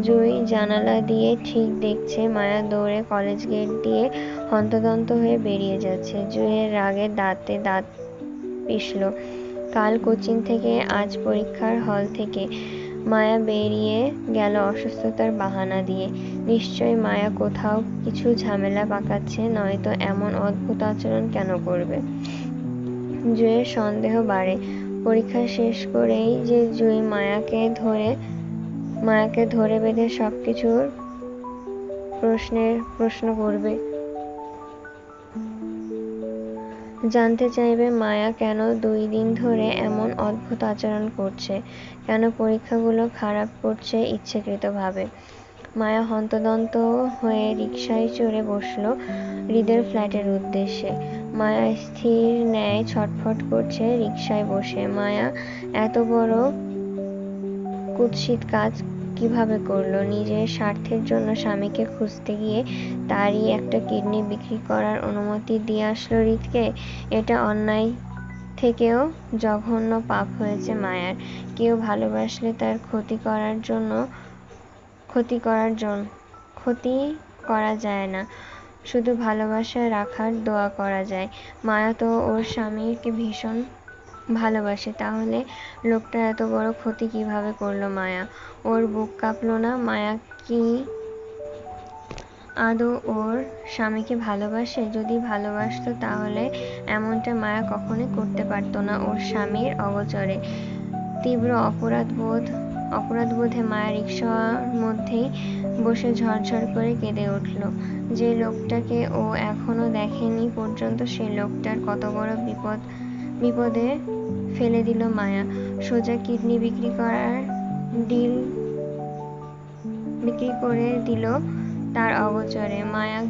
জুঁই জানালা দিয়ে ঠিক দেখছে মায়া দৌড়ে কলেজ গেট দিয়ে হন্তদন্ত হয়ে বেরিয়ে যাচ্ছে। জুঁইয়ের রাগে দাঁতে দাঁত পিষল। কাল কোচিং থেকে, আজ পরীক্ষার হল থেকে। মায়া বেরিয়ে গেল অসুস্থতার বাহানা দিয়ে। নিশ্চয়ই মায়া কোথাও কিছু ঝামেলা পাকাচ্ছে, নয়তো এমন অদ্ভুত আচরণ কেন করবে। জুঁইয়ের সন্দেহ বাড়ে। পরীক্ষা শেষ করেই যে জুঁই মায়াকে ধরে বেঁধে সবকিছুর প্রশ্ন করবে। জানতে চাইবে মায়া কেন 2 দিন ধরে এমন অদ্ভুত আচরণ করছে, কেন পরীক্ষাগুলো খারাপ করছে ইচ্ছাকৃতভাবে। মায়া হন্তদন্ত হয়ে রিকশায় চড়ে বসল হৃদের ফ্ল্যাটের উদ্দেশ্যে। মায়া স্থির ন্যায় ছটফট করছে রিকশায় বসে। মায়া এত বড় কুৎসিত কাজ কিভাবে করল? নিজের স্বার্থের জন্য স্বামীকে খুঁজতে গিয়ে তারই একটা কিডনি বিক্রি করার অনুমতি দিয়ে আসলো হৃদকে। এটা অন্যায় থেকেও জঘন্য পাপ হয়েছে মায়ার। কেউ ভালোবাসলে তার ক্ষতি করা যায় না, শুধু ভালোবাসা রাখার দোয়া করা যায়। মায়া তো ওর স্বামীকে ভীষণ ভালোবাসে, তাহলে লোকটা এত বড় ক্ষতি কিভাবে করলো মায়া? ওর বুক কাঁপলো না? মায়া কি আদৌ ওর স্বামীকে ভালোবাসে? যদি ভালোবাসতো তাহলে এমনটা মায়া কখনোই করতে পারত না ওর স্বামীর অগোচরে। তীব্র অপরাধবোধে মায়া রিকশার মধ্যেই বসে ঝরঝর করে কেঁদে উঠল। যে লোকটাকে ও এখনো দেখেনি পর্যন্ত, সেই লোকটার কত বড় বিপদে ফেলে দিল মায়া। সোজা কিডনি বিক্রি করে দিল তার অগোচরে। মায়া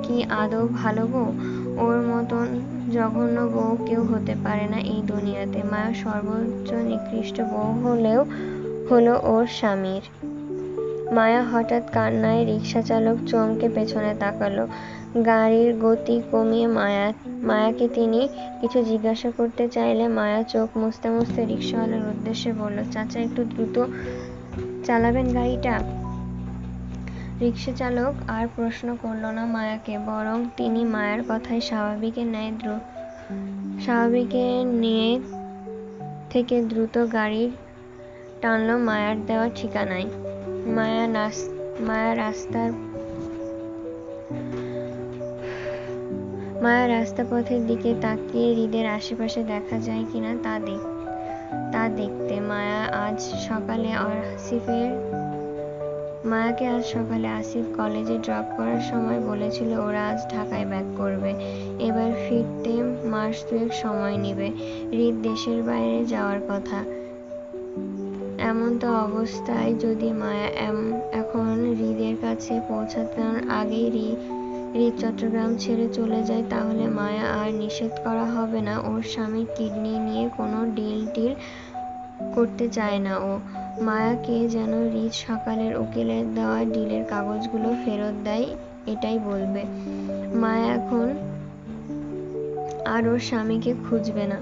কি আদৌ ভালো বউ? ওর মতন জঘন্য বউ কেউ হতে পারে না এই দুনিয়াতে। মায়া সর্বোচ্চ নিকৃষ্ট বউ হলো ওর স্বামীর। মায়া হঠাৎ কান্নায় রিকশা চালক চমকে পেছনে তাকালো। গাড়ির গতি কমিয়ে মায়াকে তিনি কিছু জিজ্ঞাসা করতে চাইলে মায়া চোখ মুছতে মুছতে রিকশাওয়ালার উদ্দেশ্যে বলল, চাচা একটু দ্রুত চালাবেন গাড়িটা। রিকশা চালক আর প্রশ্ন করল না মায়াকে, বরং তিনি মায়ার কথায় স্বাভাবিকের নিয়ে থেকে দ্রুত গাড়ি টানল মায়ার দেওয়া ঠিকানায়। মায়া রাস্তাপথের দিকে তাকিয়ে হৃদের আশেপাশে দেখা যায় কিনা তা দেখতে। মায়াকে আজ সকালে আসিফ কলেজে ড্রপ করার সময় বলেছিল ওরা আজ ঢাকায় ব্যাক করবে। এবার ফিরতে মাস 2 সময় নেবে। হৃদ দেশের বাইরে যাওয়ার কথা। এমতো অবস্থায় যদি মায়া এখন হৃদের কাছে পৌঁছানোর আগেই হৃদ চট্টগ্রাম ছেড়ে চলে যায়, তাহলে মায়া আর নিষেধ করা হবে না। ওর স্বামীর কিডনি নিয়ে কোনো ডিল করতে চায় না ও। মায়াকে যেন হৃদ সকালের উকিলের দেওয়া ডিলের কাগজগুলো ফেরত দেয়, এটাই বলবে। মায়া এখন আর ওর স্বামীকে খুঁজবে না।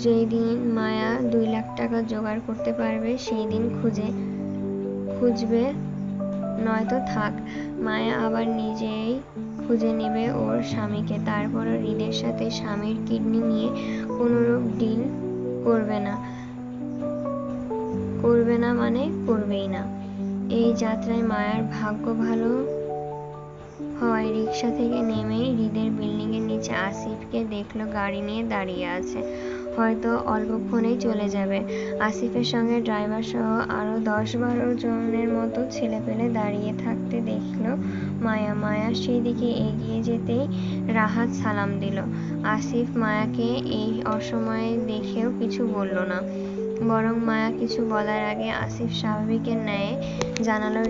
যেই দিন মায়া 2 লাখ টাকা জোগাড় করতে পারবে সেই দিন খুঁজবে, নয়তো থাক, মায়া আবার নিজেই খুঁজে নেবে ওর স্বামীকে। তারপরও হৃদের সাথে স্বামীর কিডনি নিয়ে কোনোরূপ ডিল করবে না মানে করবেই না। এই যাত্রায় মায়ার ভাগ্য ভালো হওয়ায় রিকশা থেকে নেমেই হৃদের বিল্ডিংয়ের নিচে আসিফকে দেখল গাড়ি নিয়ে দাঁড়িয়ে আছে। হয়তো অল্পক্ষণেই চলে যাবে। আসিফের সঙ্গে ড্রাইভার সহ আরো 10-12 জনের মতো ছেলেপেলে দাঁড়িয়ে থাকতে দেখল মায়া সেই দিকে এগিয়ে যেতেই রাহাত সালাম দিল। আসিফ মায়াকে এই অসময়ে দেখেও কিছু বলল না, বরং মায়া কিছু বলার আগে আসিফ স্বাভাবিকের ন্যায় জানালো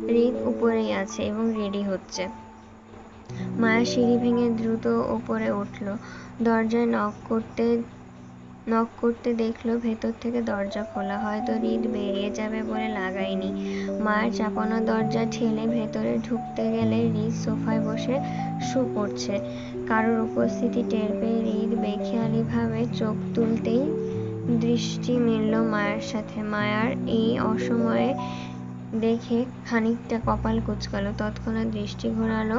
হৃদ উপরেই আছে এবং রেডি হচ্ছে। মায়া সিঁড়ি ভেঙে দ্রুত ওপরে উঠল। দরজায় নক করতে দেখল ভেতর থেকে দরজা খোলা। হয়তো হৃদ বেরিয়ে যাবে বলে লাগায়নি। মায়ের চাপানো দরজা ঠেলে ভেতরে ঢুকতে গেলে হৃদ সোফায় বসে পড়ছে। কারোর উপস্থিতি টের পেয়ে হৃদ বেখেয়ালিভাবে চোখ তুলতেই দৃষ্টি মিলল মায়ের সাথে। মায়ার এই অসময়ে দেখে খানিকটা কপাল কুঁচকালো। তৎক্ষণাৎ দৃষ্টি ঘোরালো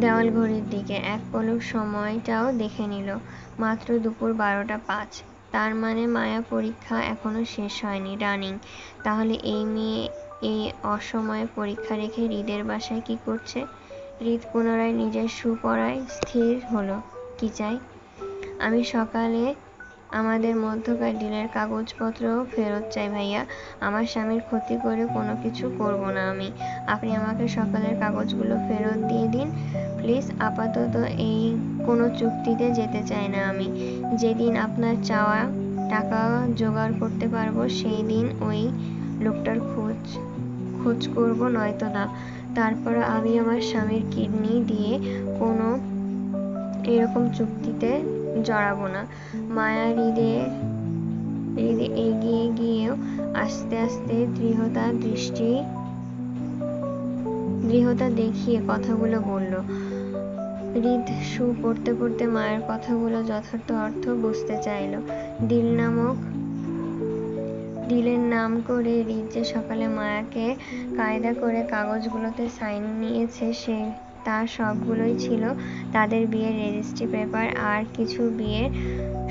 দেওয়াল ঘড়ির দিকে। এক পলক সময়টাও দেখে নিল। মাত্র দুপুর 12টা 5। তার মানে মায়া পরীক্ষা এখনো শেষ হয়নি, রানিং। তাহলে এই মেয়ে এই অসময়ে পরীক্ষা রেখে হৃদের বাসায় কি করছে? হৃদ পুনরায় নিজের পড়ায় স্থির হলো। কি চাই? আমি সকালে আমাদের মধ্যকার ডিলের কাগজপত্র ফেরত চাই ভাইয়া। আমার স্বামীর ক্ষতি করে কোনো কিছু করব না আমি। আপনি আমাকে সকালের কাগজগুলো ফেরত দিয়ে দিন প্লিজ। আপাতত এই কোনো চুক্তিতে যেতে চাই না আমি। যেদিন আপনার চাওয়া টাকা জোগাড় করতে পারবো সেই দিন ওই লোকটার খোঁজ করব, নয়তো না। তারপর আমি আমার স্বামীর কিডনি দিয়ে কোনো এরকম চুক্তিতে জড়াবো না। মায়া হৃদে এগিয়ে গিয়েও আস্তে আস্তে দৃঢ়তা দেখিয়ে কথাগুলো বলল। হৃদ পড়তে পড়তে মায়ের কথাগুলো যথার্থ অর্থ বুঝতে চাইল। ডিলের নাম করে হৃদ যে সকালে মায়াকে কায়দা করে কাগজগুলোতে সাইন নিয়েছে তার সবগুলোই ছিল তাদের বিয়ের রেজিস্ট্রি পেপার আর কিছু বিয়ের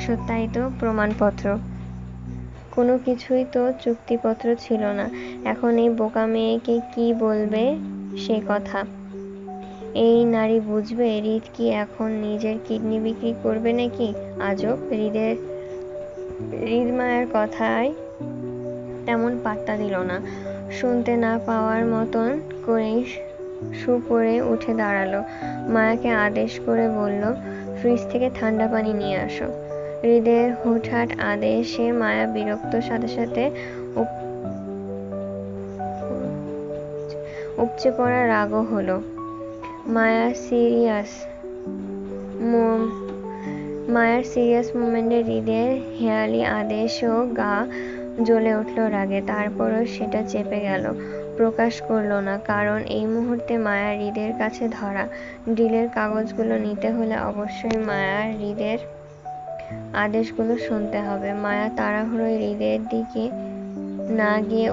সত্যায়িত প্রমাণপত্র। কোনো কিছুই তো চুক্তিপত্র ছিল না। এখন এই বোকা মেয়েকে কি বলবে সে কথা? এই নারী বুঝবে? হৃদ কি এখন নিজের কিডনি বিক্রি করবে নাকি? আজব। হৃদ মায়ের কথায় তেমন পাত্তা দিল না। শুনতে না পাওয়ার মতন করেই পড়ে উঠে দাঁড়ালো। মায়াকে আদেশ করে বলল, ফ্রিজ থেকে ঠান্ডা পানি নিয়ে আসো। হৃদের হুটহাট আদেশে মায়া বিরক্ত, সাথে সাথে উপচে পড়া রাগও হলো। মায়া সিরিয়াস মায়ার সিরিয়াস মোমেন্টে হৃদের হেয়ালি আদেশও গা জ্বলে উঠল রাগে। তারপরও সেটা চেপে গেল, প্রকাশ করল না। কারণ এই মুহূর্তে মায়া হৃদের কাছে ধরা। ডিলের কাগজগুলো নিতে হলে অবশ্যই মায়ার হৃদের আদেশগুলো শুনতে হবে। মায়া তাড়াহুড়োয় হৃদের দিকে না গিয়ে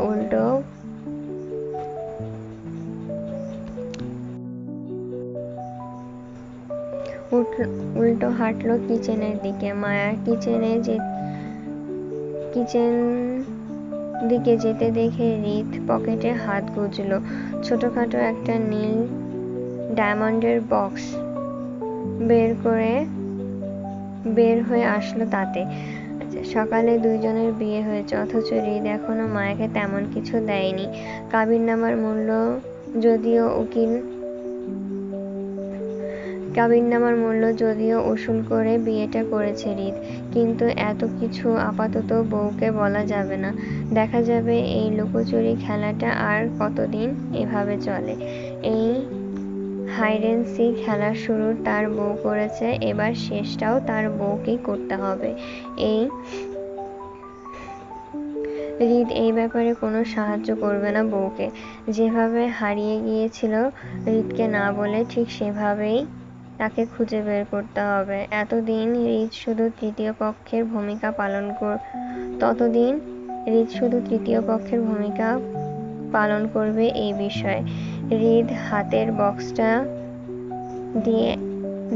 উল্টো হাঁটলো কিচেনের দিকে। মায়ার কিচেন দিকে যেতে দেখে হৃদ পকেটে হাত গুজল। ছোটখাটো একটা নীল ডায়মন্ডের বক্স বের হয়ে আসলো তাতে। সকালে দুইজনের বিয়ে হয়েছে, অথচ হৃদ এখনো মায়াকে তেমন কিছু দেয়নি। কাবিননামার মূল্য যদিও উসুল করে বিয়েটা করেছে হৃদ, কিন্তু এত কিছু আপাতত বউকে বলা যাবে না। দেখা যাবে এই লুকোচুরি খেলাটা আর কতদিন এভাবে চলে। এই হাইড-এন্ড-সি খেলার শুরু তার বউ করেছে, এবার শেষটাও তার বউকেই করতে হবে। হৃদ এই ব্যাপারে কোনো সাহায্য করবে না বউকে। যেভাবে হারিয়ে গিয়েছিল হৃদকে না বলে, ঠিক সেভাবেই তাকে খুঁজে বের করতে হবে। ততদিন হৃদ শুধু তৃতীয় পক্ষের ভূমিকা পালন করবে এই বিষয়ে। হৃদ হাতের বক্সটা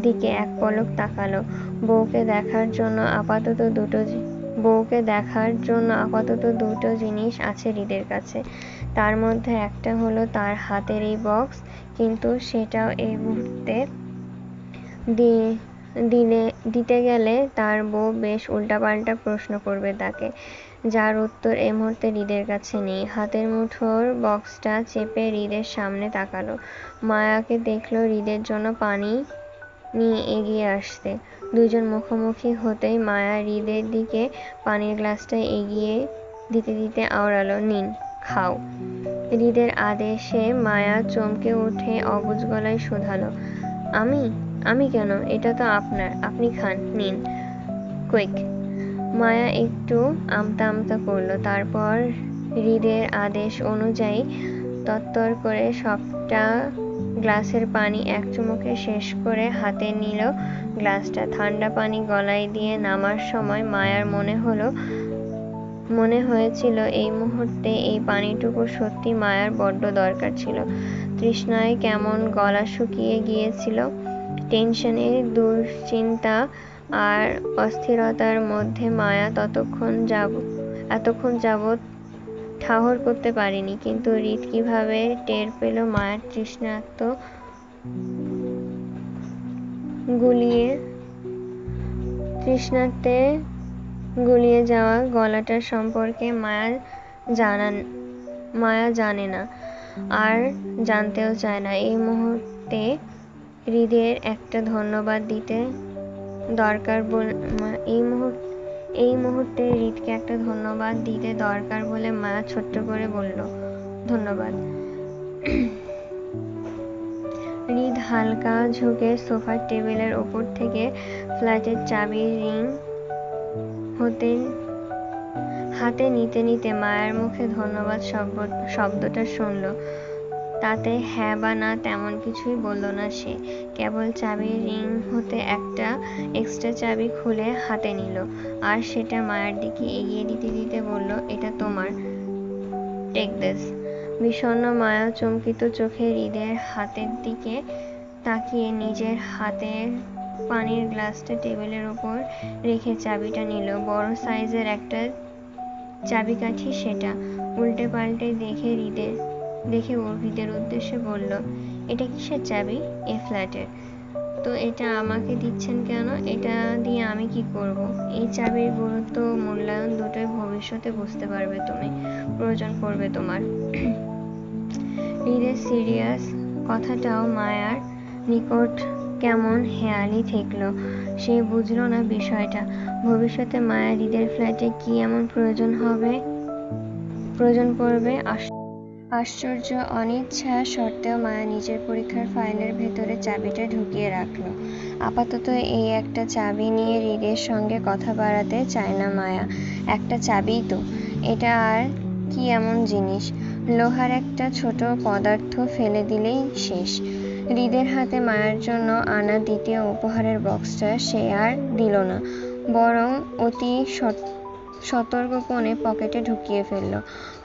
দিকে এক পলক তাকালো। বউকে দেখার জন্য আপাতত দুটো জিনিস আছে হৃদের কাছে। তার মধ্যে একটা হলো তার হাতের এই বক্স, কিন্তু সেটাও এই মুহূর্তে দিতে গেলে তার বউ বেশ উল্টাপাল্টা প্রশ্ন করবে তাকে, যার উত্তর এই মুহূর্তে হৃদের কাছে নেই। হাতের মুঠোর বক্সটা চেপে হৃদের সামনে তাকালো। মায়াকে দেখল হৃদের জন্য পানি নিয়ে এগিয়ে আসতে। দুজন মুখোমুখি হতেই মায়া হৃদের দিকে পানির গ্লাসটা এগিয়ে দিতে আওড়ালো, নিন, খাও। হৃদের আদেশে মায়া চমকে উঠে অবুঝ গলায় শোধালো, আমি কেন? এটা তো আপনার, আপনি খান, নিন, কুইক। মায়া একটু আমতা করলো, তারপর হৃদের আদেশ অনুযায়ী তত্তর করে সবটা গ্লাসের পানি এক চুমুকে শেষ করে হাতে নিল গ্লাসটা। ঠান্ডা পানি গলায় দিয়ে নামার সময় মায়ার মনে হয়েছিল এই মুহূর্তে এই পানিটুকু সত্যি মায়ার বড্ড দরকার ছিল। তৃষ্ণায় কেমন গলা শুকিয়ে গিয়েছিল। টেনশনে, দুশ্চিন্তা আর অস্থিরতার মধ্যে মায়া এতক্ষণ যাবৎ ঠাহর করতে পারেনি। কিন্তু হৃদ কিভাবে টের পেল মায়ের তৃষ্ণার্তে গুলিয়ে যাওয়া গলাটার সম্পর্কে মায়া জানে না, আর জানতেও চায় না। এই মুহূর্তে হৃদকে একটা ধন্যবাদ দিতে দরকার বলে মায়া ছোট্ট করে বলল, ধন্যবাদ। হৃদ হালকা ঝুঁকে সোফার টেবিলের ওপর থেকে ফ্ল্যাটের চাবির রিং হাতে নিতে মায়ের মুখে ধন্যবাদ শব্দটা শুনল। তাতে হ্যাঁ বা না তেমন কিছুই বলল না সে। কেবল চাবির রিং হতে একটা এক্সট্রা চাবি খুলে হাতে নিল, আর সেটা মায়ের দিকে এগিয়ে দিতে বলল, এটা তোমার, টেক দিস। বিষণ্ণ মায়া চমকিত চোখে হৃদের হাতের দিকে তাকিয়ে নিজের হাতের পানির গ্লাসটা টেবিলের ওপর রেখে চাবিটা নিল। বড় সাইজের একটা চাবিকাঠি সেটা। উল্টে পাল্টে দেখে ও হৃদের উদ্দেশ্যে বলল, এটা কিসের চাবি? এ ফ্ল্যাটের। তো এটা আমাকে দিচ্ছেন কেন? এটা দিয়ে আমি কি করব? এই চাবির গুরুত্ব ও মূল্যায়ন দুটোই ভবিষ্যতে বুঝতে পারবে তুমি, প্রয়োজন পড়বে তোমার। হৃদের সিরিয়াস কথাটাও মায়ার নিকট কেমন হেঁয়ালি ঠেকল। সে বুঝল না বিষয়টা। ভবিষ্যতে মায়া হৃদের ফ্ল্যাটে কি এমন প্রয়োজন পড়বে আশ্চর্য অনিচ্ছা সত্ত্বেও মায়া নিজের পরীক্ষার ফাইলের ভেতরে চাবিটা ঢুকিয়ে রাখল। আপাতত এই একটা চাবি নিয়ে হৃদের সঙ্গে কথা বাড়াতে চায় না মায়া। একটা চাবিই তো, এটা আর কি এমন জিনিস, লোহার একটা ছোট পদার্থ ফেলে দিলেই শেষ। হৃদের হাতে মায়ার জন্য আনা দ্বিতীয় উপহারের বক্সটা সে আর দিল না, বরং অতি সতর্কপণে পকেটে ঢুকিয়ে ফেলল।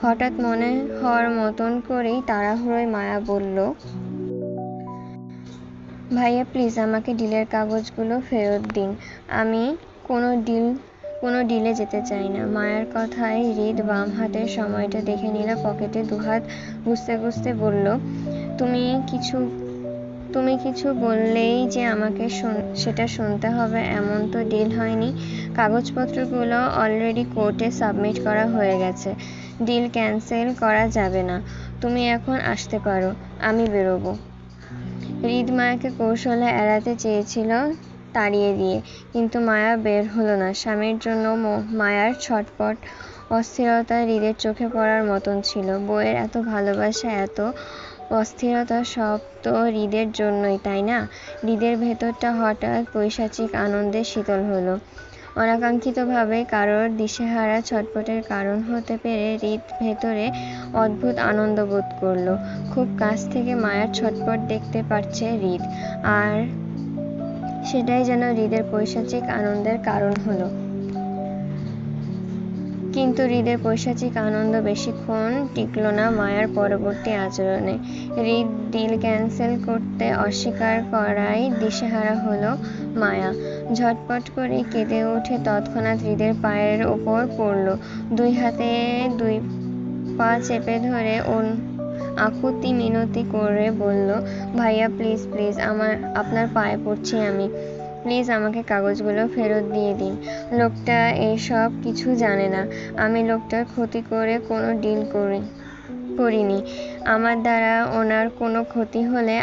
হঠাৎ মনে হওয়ার মতন করেই তাড়াহুড়োয় মায়া বলল, ভাইয়া প্লিজ আমাকে ডিলের কাগজগুলো ফেরত দিন, আমি কোনো ডিলে যেতে চাই না। মায়ার কথায় হৃদ বাম হাতের সময়টা দেখে নিল, পকেটে দুহাত গুজতে গুজতে বলল, তুমি কিছু বললেই যে আমাকে সেটা শুনতে হবে এমন তো ডিল হয়নি। কাগজপত্রগুলো অলরেডি কোর্টে সাবমিট করা হয়ে গেছে, ডিল ক্যান্সেল করা যাবে না। তুমি এখন আসতে পারো, আমি বেরোবো। হৃদ মায়াকে কৌশলে এড়াতে চেয়েছিল তাড়িয়ে দিয়ে, কিন্তু মায়া বের হলো না। স্বামীর জন্য মায়ার ছটপট অস্থিরতা হৃদের চোখে পড়ার মতন ছিল। বউয়ের এত ভালোবাসা, এত অস্থিরতা সব তো হৃদের জন্যই, তাই না? হৃদের ভেতরটা হঠাৎ পৈশাচিক আনন্দে শীতল হলো। অনাকাঙ্ক্ষিতভাবে কারোর দিশেহারা ছটপটের কারণ হতে পেরে হৃদ ভেতরে অদ্ভুত আনন্দ বোধ করলো। খুব কাছ থেকে মায়ার ছটপট দেখতে পারছে হৃদ, আর সেটাই যেন হৃদের পৈশাচিক আনন্দের কারণ হলো। কিন্তু হৃদের পৈশাচিক আনন্দ বেশিক্ষণ টিকল না মায়ার পরবর্তী আচরণে। হৃদ ডিল ক্যান্সেল করতে অস্বীকার করায় দিশেহারা হলো মায়া। ঝটপট করে কেঁদে উঠে তৎক্ষণাৎ হৃদের পায়ের ওপর পড়ল, দুই হাতে দুই পা চেপে ধরে আকুতি মিনতি করে বলল, ভাইয়া প্লিজ প্লিজ, আপনার পায়ে পড়ছি আমি, প্লিজ আমাকে কাগজগুলো ফেরত দিয়ে দিন। লোকটা এইসব কিছু জানে না, আমি লোকটার ক্ষতি করে কোনো ডিল করিনি। আমার দ্বারা ওনার কোনো ক্ষতি হলে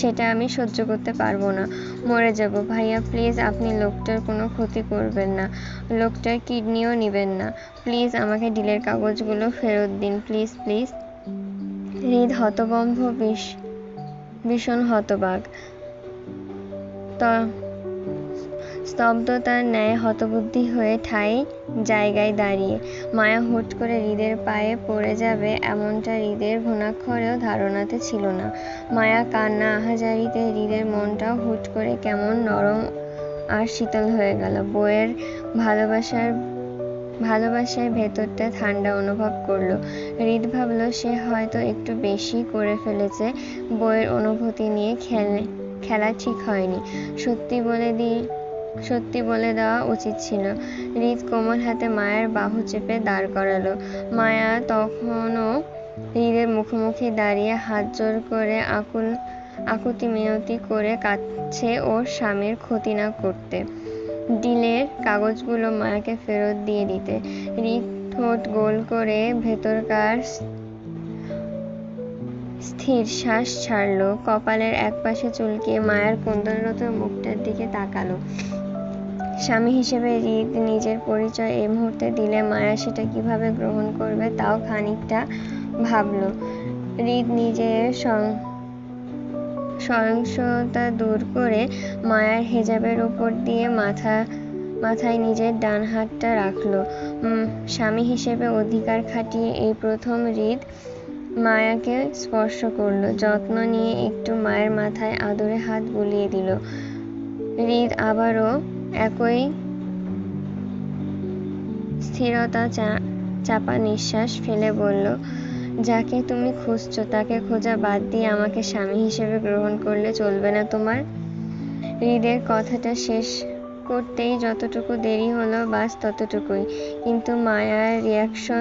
সেটা আমি সহ্য করতে পারবো না, মরে যাব। ভাইয়া প্লিজ আপনি লোকটার কোনো ক্ষতি করবেন না, লোকটার কিডনিও নিবেন না, প্লিজ আমাকে ডিলের কাগজগুলো ফেরত দিন, প্লিজ প্লিজ। হৃদ হতভম্ব, ভীষণ হতবাক, স্তব্ধতার ন্যায় হতবুদ্ধি হয়ে ঠাই জায়গায় দাঁড়িয়ে। মায়া হুট করে হৃদের পায়ে পড়ে যাবে এমনটা হৃদের ঘুণাক্ষরেও ধারণাতে ছিল না। মায়া কান্না আহাজারিতে হৃদের মনটাও হুট করে কেমন নরম আর শীতল হয়ে গেল। বউয়ের ভালোবাসায় ভেতরটা ঠান্ডা অনুভব করলো। হৃদ ভাবল সে হয়তো একটু বেশি করে ফেলেছে, বউয়ের অনুভূতি নিয়ে খেলা ঠিক হয়নি, সত্যি বলে দেওয়া উচিত ছিল। হৃদ কোমল হাতে মায়ের বাহু চেপে দাঁড় করালো। মায়া তখনও হৃদের মুখোমুখি দাঁড়িয়ে হাত জোড় করে আকুতি মিনতি করে কাঁদছে ওর স্বামীর ক্ষতি না করতে, ডিলের কাগজগুলো মায়াকে ফেরত দিয়ে দিতে। হৃদ ঠোঁট গোল করে ভেতরকার স্থির শ্বাস ছাড়লো, কপালের একপাশে চুলকিয়ে মায়ার কুণ্ডলরত মুখটার দিকে তাকালো। স্বামী হিসেবে হৃদ নিজের পরিচয় এই মুহূর্তে দিলে মায়া সেটা কিভাবে গ্রহণ করবে তাও খানিকটা ভাবল। হৃদ নিজের সহিংসতা দূর করে মায়ার হেজাবের উপর দিয়ে মাথায় নিজের ডান হাতটা রাখল। স্বামী হিসেবে অধিকার খাটিয়ে এই প্রথম হৃদ মায়াকে স্পর্শ করল। যত্ন নিয়ে একটু মায়ের মাথায় আদরে হাত বুলিয়ে দিল। হৃদ আবারও একই স্থিরতা চাপা নিঃশ্বাস ফেলে বলল, যাকে তুমি খুঁজছো তাকে খোঁজা বাদ দিয়ে আমাকে স্বামী হিসেবে গ্রহণ করলে চলবে না তোমার? হৃদের কথাটা শেষ করতেই যতটুকু দেরি হলো বাস ততটুকুই, কিন্তু মায়ার রিয়াকশন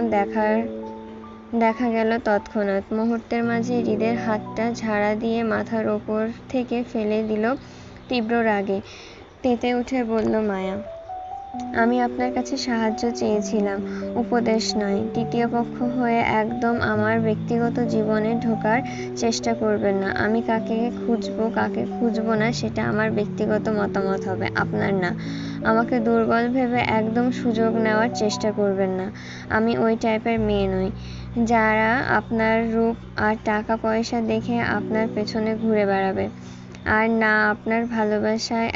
দেখা গেল তৎক্ষণাৎ। মুহূর্তের মাঝে হৃদের হাতটা ঝাড়া দিয়ে মাথার ওপর থেকে ফেলে দিল তীব্র রাগে। তেতে উঠে বলল মায়া, আমি আপনার কাছে সাহায্য চেয়েছিলাম, উপদেশ নয়। তৃতীয় পক্ষ হয়ে একদম আমার ব্যক্তিগত জীবনে ঢোকার চেষ্টা করবেন না। আমি কাকে খুঁজবো কাকে খুঁজবো না সেটা আমার ব্যক্তিগত মতামত হবে, আপনার না। আমাকে দুর্বল ভেবে একদম সুযোগ নেওয়ার চেষ্টা করবেন না। আমি ওই টাইপের মেয়ে নই যারা আপনার রূপ আর টাকা পয়সা দেখে আপনার পেছনে ঘুরে বেড়াবে। আর না আপনার ভালোবাসায়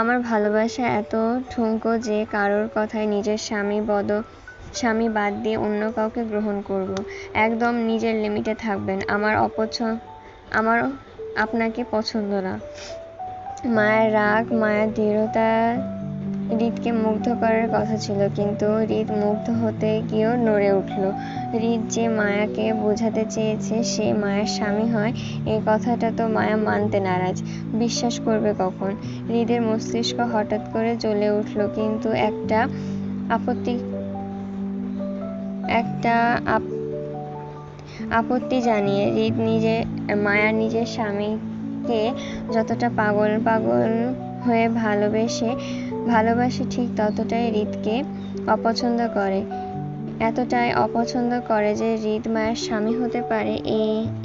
আমার ভালোবাসা এত ঠুনকো যে কারোর কথায় নিজের স্বামী বাদ দিয়ে অন্য কাউকে গ্রহণ করব। একদম নিজের লিমিটে থাকবেন। আমার আপনাকে পছন্দ না। মায়ের রাগ, মায়ের দৃঢ়তা হৃদকে মুগ্ধ করার কথা ছিল, কিন্তু হৃদ মুগ্ধ হতে গিয়েও নড়ে উঠল। হৃদ যে মায়াকে বোঝাতে চেয়েছে সে মায়ের স্বামী হয়, এই কথাটা তো মায়া মানতে নারাজ। বিশ্বাস করবে কখন? হৃদের মস্তিষ্ক হঠাৎ করে জ্বলে উঠল, কিন্তু একটা আপত্তি জানিয়ে। মায়া নিজের স্বামীকে যতটা পাগল হয়ে ভালোবাসে ঠিক ততটাই হৃদকে অপছন্দ করে। এতটাই অপছন্দ করে যে হৃদ মায়ের স্বামী হতে পারে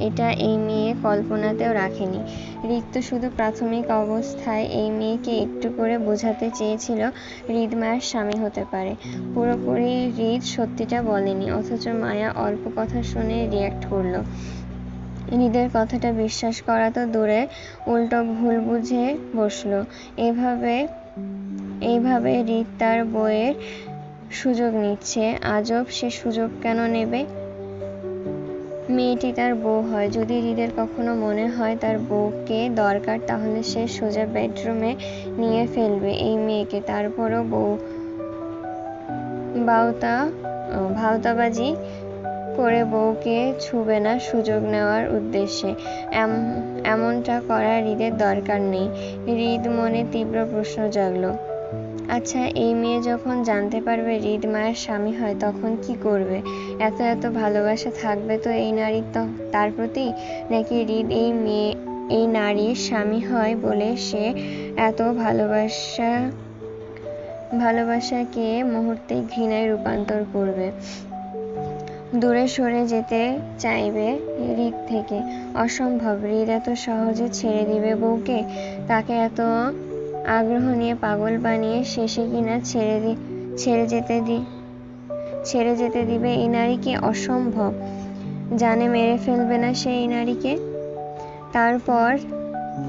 এটা এই মেয়ে কল্পনাতেও রাখেনি। হৃদ তো শুধু প্রাথমিক অবস্থায় এই মেয়েকে একটু করে বোঝাতে চেয়েছিল হৃদ মায়ের স্বামী হতে পারে। পুরোপুরি হৃদ সত্যিটা বলেনি, অথচ মায়া অল্প কথা শুনে রিয়্যাক্ট করলো। হৃদের কথাটা বিশ্বাস করা তো দূরে, উল্টো ভুল বুঝে বসলো। এইভাবে হৃদ তার বউয়ের সুযোগ নিচ্ছে। আজব, সে সুযোগ কেন নেবে? মেয়েটি তার বউ হয়। যদি হৃদের কখনো মনে হয় তার বউকে দরকার, তাহলে সে সোজা বেডরুমে নিয়ে ফেলবে এই মেয়েকে। তারপরও ভাওতাবাজি করে বউকে ছুঁবে না সুযোগ নেওয়ার উদ্দেশ্যে। এমনটা করার হৃদের দরকার নেই। হৃদ মনে তীব্র প্রশ্ন জাগলো। আচ্ছা, এই মেয়ে যখন জানতে পারবে হৃদ মায়ের স্বামী হয়, তখন কি করবে? এত ভালোবাসা থাকবে তো এই নারীর তার প্রতি, নাকি হৃদ এই নারীর স্বামী হয় বলে সে এত ভালোবাসাকে মুহূর্তেই ঘৃণায় রূপান্তর করবে, দূরে সরে যেতে চাইবে হৃদ থেকে? অসম্ভব। হৃদ এত সহজে ছেড়ে দিবে বউকে? তাকে এত আগ্রহ নিয়ে পাগল বানিয়ে শেষে কিনা ছেড়ে যেতে দিবে এই নারীকে? অসম্ভব। জানে মেরে ফেলবে না সে এই নারীকে?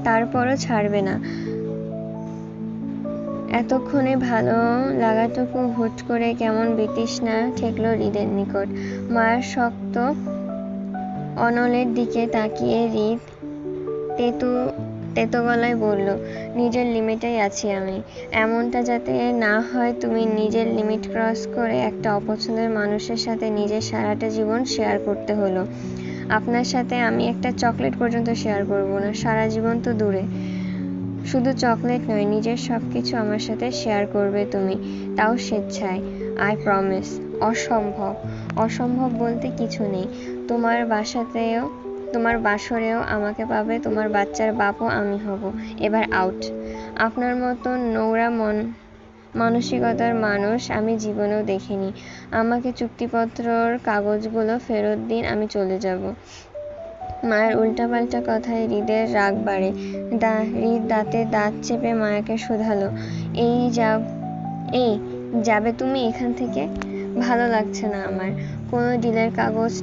তারপরও ছাড়বে না। এতক্ষণে ভালো লাগাটুকু হুট করে কেমন বিতৃষ্ণা ঠেকল হৃদের নিকট। মায়ের শক্ত অনলের দিকে তাকিয়ে হৃদ তেতো গলায় বলল, নিজের লিমিটেই আছি আমি। এমনটা যাতে না হয় তুমি নিজের লিমিট ক্রস করে একটা অপছন্দের মানুষের সাথে নিজের সারাটা জীবন শেয়ার করতে হলো। আপনার সাথে আমি একটা চকলেট পর্যন্ত শেয়ার করব না। সারা জীবন তো দূরে। শুধু চকলেট নয়, নিজের সবকিছু আমার সাথে শেয়ার করবে তুমি, তাও স্বেচ্ছায়। I promise. অসম্ভব। অসম্ভব বলতে কিছু নেই। তোমার বাসরেও আমাকে পাবে, তোমার বাচ্চার বাপও আমি হব। এবার আউট। আপনার মতো নোংরা মানসিকতার মানুষ আমি জীবনেও দেখিনি। আমাকে চুক্তিপত্রর কাগজগুলো ফেরত দিন, আমি চলে যাব। মায়ের উল্টাপাল্টা কথায় হৃদের রাগ বাড়ে। হৃদ দাঁতে দাঁত চেপে মায়াকে শোধালো, এই যাবে তুমি এখান থেকে? ভালো লাগছে না আমার। কোনো ডিলের কাগজ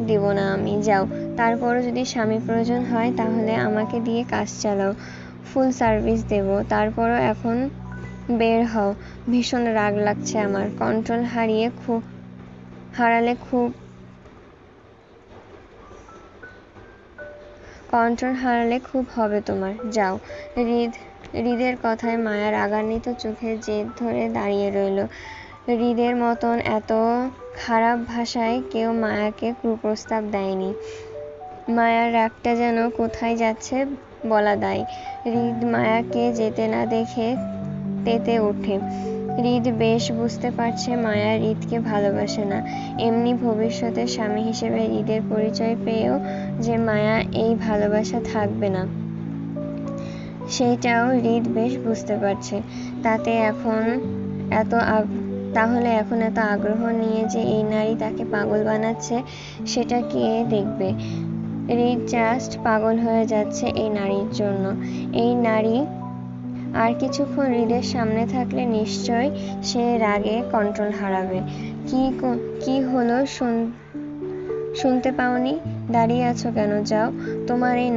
দিব না আমি। যাও। তারপরও যদি স্বামী প্রয়োজন হয় তাহলে আমাকে দিয়ে কাজ চালাও, ফুল সার্ভিস দেব। তারপরও এখন বের হও। ভীষণ রাগ লাগছে আমার। কন্ট্রোল হারালে খুব হবে তোমার। যাও। হৃদের কথায় মায়া রাগান্বিত চোখে জেদ ধরে দাঁড়িয়ে রইল। হৃদের মতন এত খারাপ ভাষায় কেউ মায়াকে কুপ্রস্তাব দেয়নি। মায়ার রাগটা যেন কোথায় যাচ্ছে বলা দায়। হৃদ মায়াকে যেতে না দেখে তেতে ওঠে। হৃদ বেশ বুঝতে পারছে মায়া হৃদকে ভালোবাসে না। এমনি ভবিষ্যতে স্বামী হিসেবে হৃদের পরিচয় পেয়েও যে মায়া এই ভালোবাসা থাকবে না, সেইটাও হৃদ বেশ বুঝতে পারছে। তাহলে এখন এত আগ্রহ নিয়ে যে এই নারী তাকে পাগল বানাচ্ছে, সেটা কে দেখবে? হৃদ জাস্ট পাগল হয়ে যাচ্ছে এই নারীর জন্য। এই নারী আর কিছুক্ষণ হৃদের সামনে থাকলে নিশ্চয় সে রাগে কন্ট্রোল হারাবে। কি হলো শুনতে পাওনি? দাঁড়িয়ে আছো কেন? যাও। তোমার এই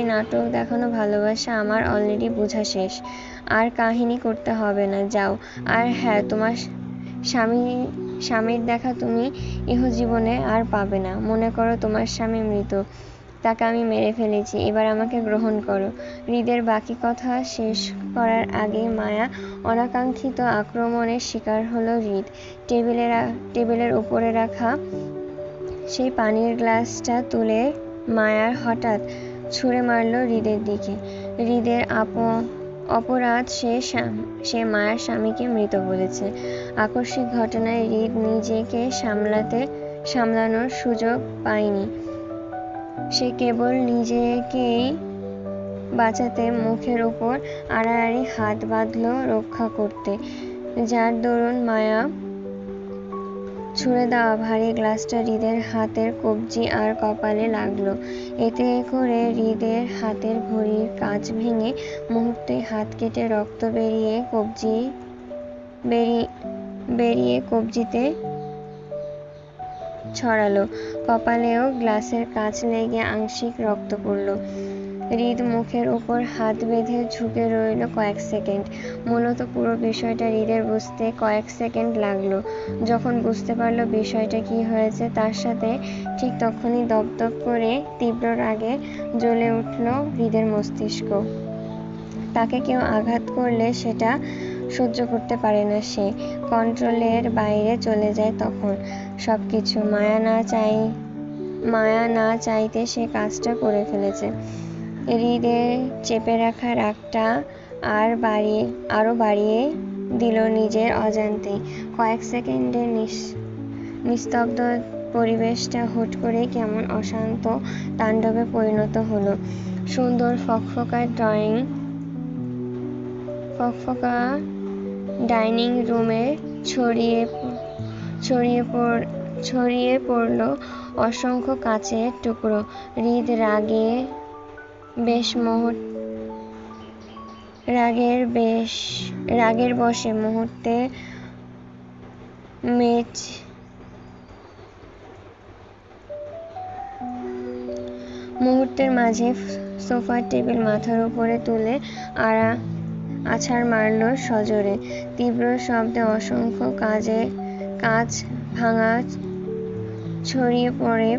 নাটক দেখানো ভালোবাসা আমার অলরেডি বোঝা শেষ। আর কাহিনী করতে হবে না, যাও। আর হ্যাঁ, তোমার স্বামীর দেখা তুমি ইহজীবনে আর পাবে না। মনে করো তোমার স্বামী মৃত, তাকে আমি মেরে ফেলেছি, এবার আমাকে গ্রহণ করো। হৃদের বাকি কথা শেষ করার আগে মায়া অনাকাঙ্ক্ষিত আক্রমণের শিকার হলো হৃদ। টেবিলের উপরে রাখা সেই পানির গ্লাসটা তুলে মায়ার হঠাৎ ছুঁড়ে মারল হৃদের দিকে। হৃদের অপরাধ, সে মায়ার স্বামীকে মৃত বলেছে। আকস্মিক ঘটনায় হৃদ নিজেকে সামলানোর সুযোগ পায়নি। সে কেবল নিজেকেই বাঁচাতে মুখের উপর আড়াআড়ি হাত বাঁধল রক্ষা করতে, যার দরুন মায়া ছুঁড়ে দেওয়া ভারী গ্লাসটা হৃদের হাতের কবজি আর কপালে লাগলো। এতে করে হৃদের হাতের ঘড়ির কাঁচ ভেঙে মুহূর্তে হাত কেটে রক্ত বেরিয়ে কবজিতে ছড়ালো। কপালেও গ্লাসের কাঁচ লেগে আংশিক রক্ত পড়ল। হৃদ মুখের উপর হাত বেঁধে ঝুঁকে রইল কয়েক সেকেন্ড। মূলত পুরো বিষয়টা হৃদের বুঝতে কয়েক সেকেন্ড লাগলো। যখন বুঝতে পারল বিষয়টা কি হয়েছে, তার সাথে ঠিক তখনই দপদপ করে তীব্র রাগে জ্বলে উঠল হৃদের মস্তিষ্ক। তাকে কেউ আঘাত করলে সেটা সহ্য করতে পারে না সে। কন্ট্রোলের বাইরে চলে যায় তখন সবকিছু। মায়া না চাইতে সে কাজটা করে ফেলেছে। হৃদের চেপে রাখা রাগটা আরো বাড়িয়ে দিল নিজের অজান্তেই। কয়েক সেকেন্ডের নিস্তব্ধ পরিবেশটা হুট করে কেমন অশান্ত তাণ্ডবে পরিণত হলো। সুন্দর ফকফকা ডাইনিং রুমে ছড়িয়ে পড়ল অসংখ্য কাচের টুকরো। হৃদ রাগের বশে মুহূর্তের মাঝে সোফার টেবিল মাথার উপরে তুলে আছাড় মারল সজোরে। তীব্র শব্দে অসংখ্য কাঁচ ভাঙা ছড়িয়ে পড়ে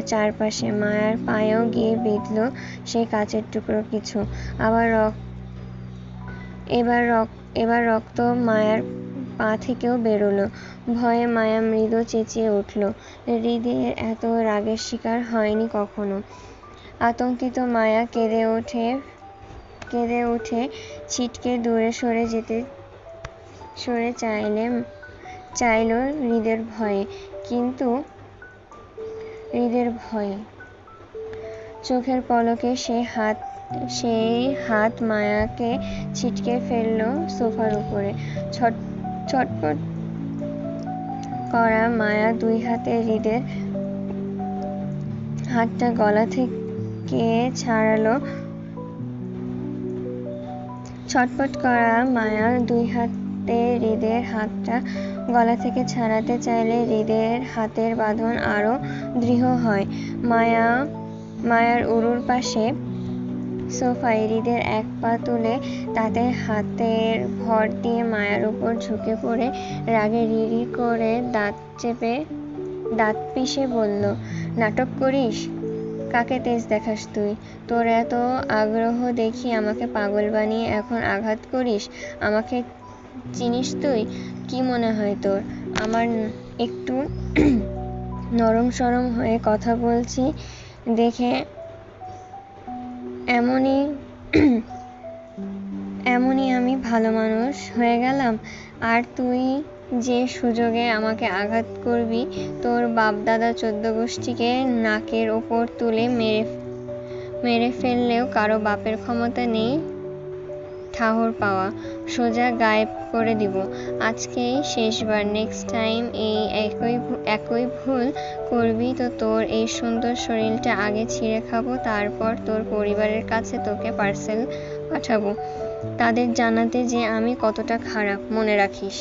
চারপাশে। মায়ার পায়েও গিয়ে বিঁধল সেই কাচের টুকরো কিছু। এবার রক্ত মায়ার পা থেকেও বেরোলো। ভয়ে মায়া মৃদু চেঁচিয়ে উঠল। হৃদের এত রাগের শিকার হয়নি কখনো। আতঙ্কিত মায়া কেঁদে উঠে ছিটকে দূরে সরে চাইল হৃদের ভয়ে। চোখের পলকে সেই হাত মায়াকে ছিটকে ফেলল সোফার উপরে। ছটফট করা মায়া দুই হাতে হৃদের হাতটা গলা থেকে ছাড়ালো। ছটফট করা মায়া দুই হাতে হৃদের হাতটা গলা থেকে ছাড়াতে চাইলে হৃদের হাতের বাঁধন আরো দৃঢ় হয়। মায়ার উরুর পাশে সোফায় হৃদের এক পা তুলে তাতে হাতের ভর দিয়ে মায়ার উপর ঝুঁকে পড়ে রাগে রিরি করে দাঁত পিষে বলল, নাটক করিস? কাকে তেজ দেখাস তুই? তোর এত আগ্রহ দেখি আমাকে পাগল বানিয়ে এখন আঘাত করিস? আমাকে চিনিস তুই? কি মনে হয় তোর আমার একটু নরম সরম হয়ে কথা বলছি দেখে এমনই আমি ভালো মানুষ হয়ে গেলাম? আর তুই যে সুযোগে আমাকে আঘাত করবি, তোর বাপ-দাদা 14 গোষ্ঠীকে নাকের ওপর তুলে মেরে ফেললেও কারো বাপের ক্ষমতা নেই ঠাহর পাওয়া, সোজা গায়েব করে দিব। আজকেই শেষবার, নেক্সট টাইম এই একই ভুল করবি তো তোর এই সুন্দর শরীরটা আগে ছিঁড়ে খাবো, তারপর তোর পরিবারের কাছে তোকে পার্সেল পাঠাবো, তাদের জানাতে যে আমি কতটা খারাপ, মনে রাখিস।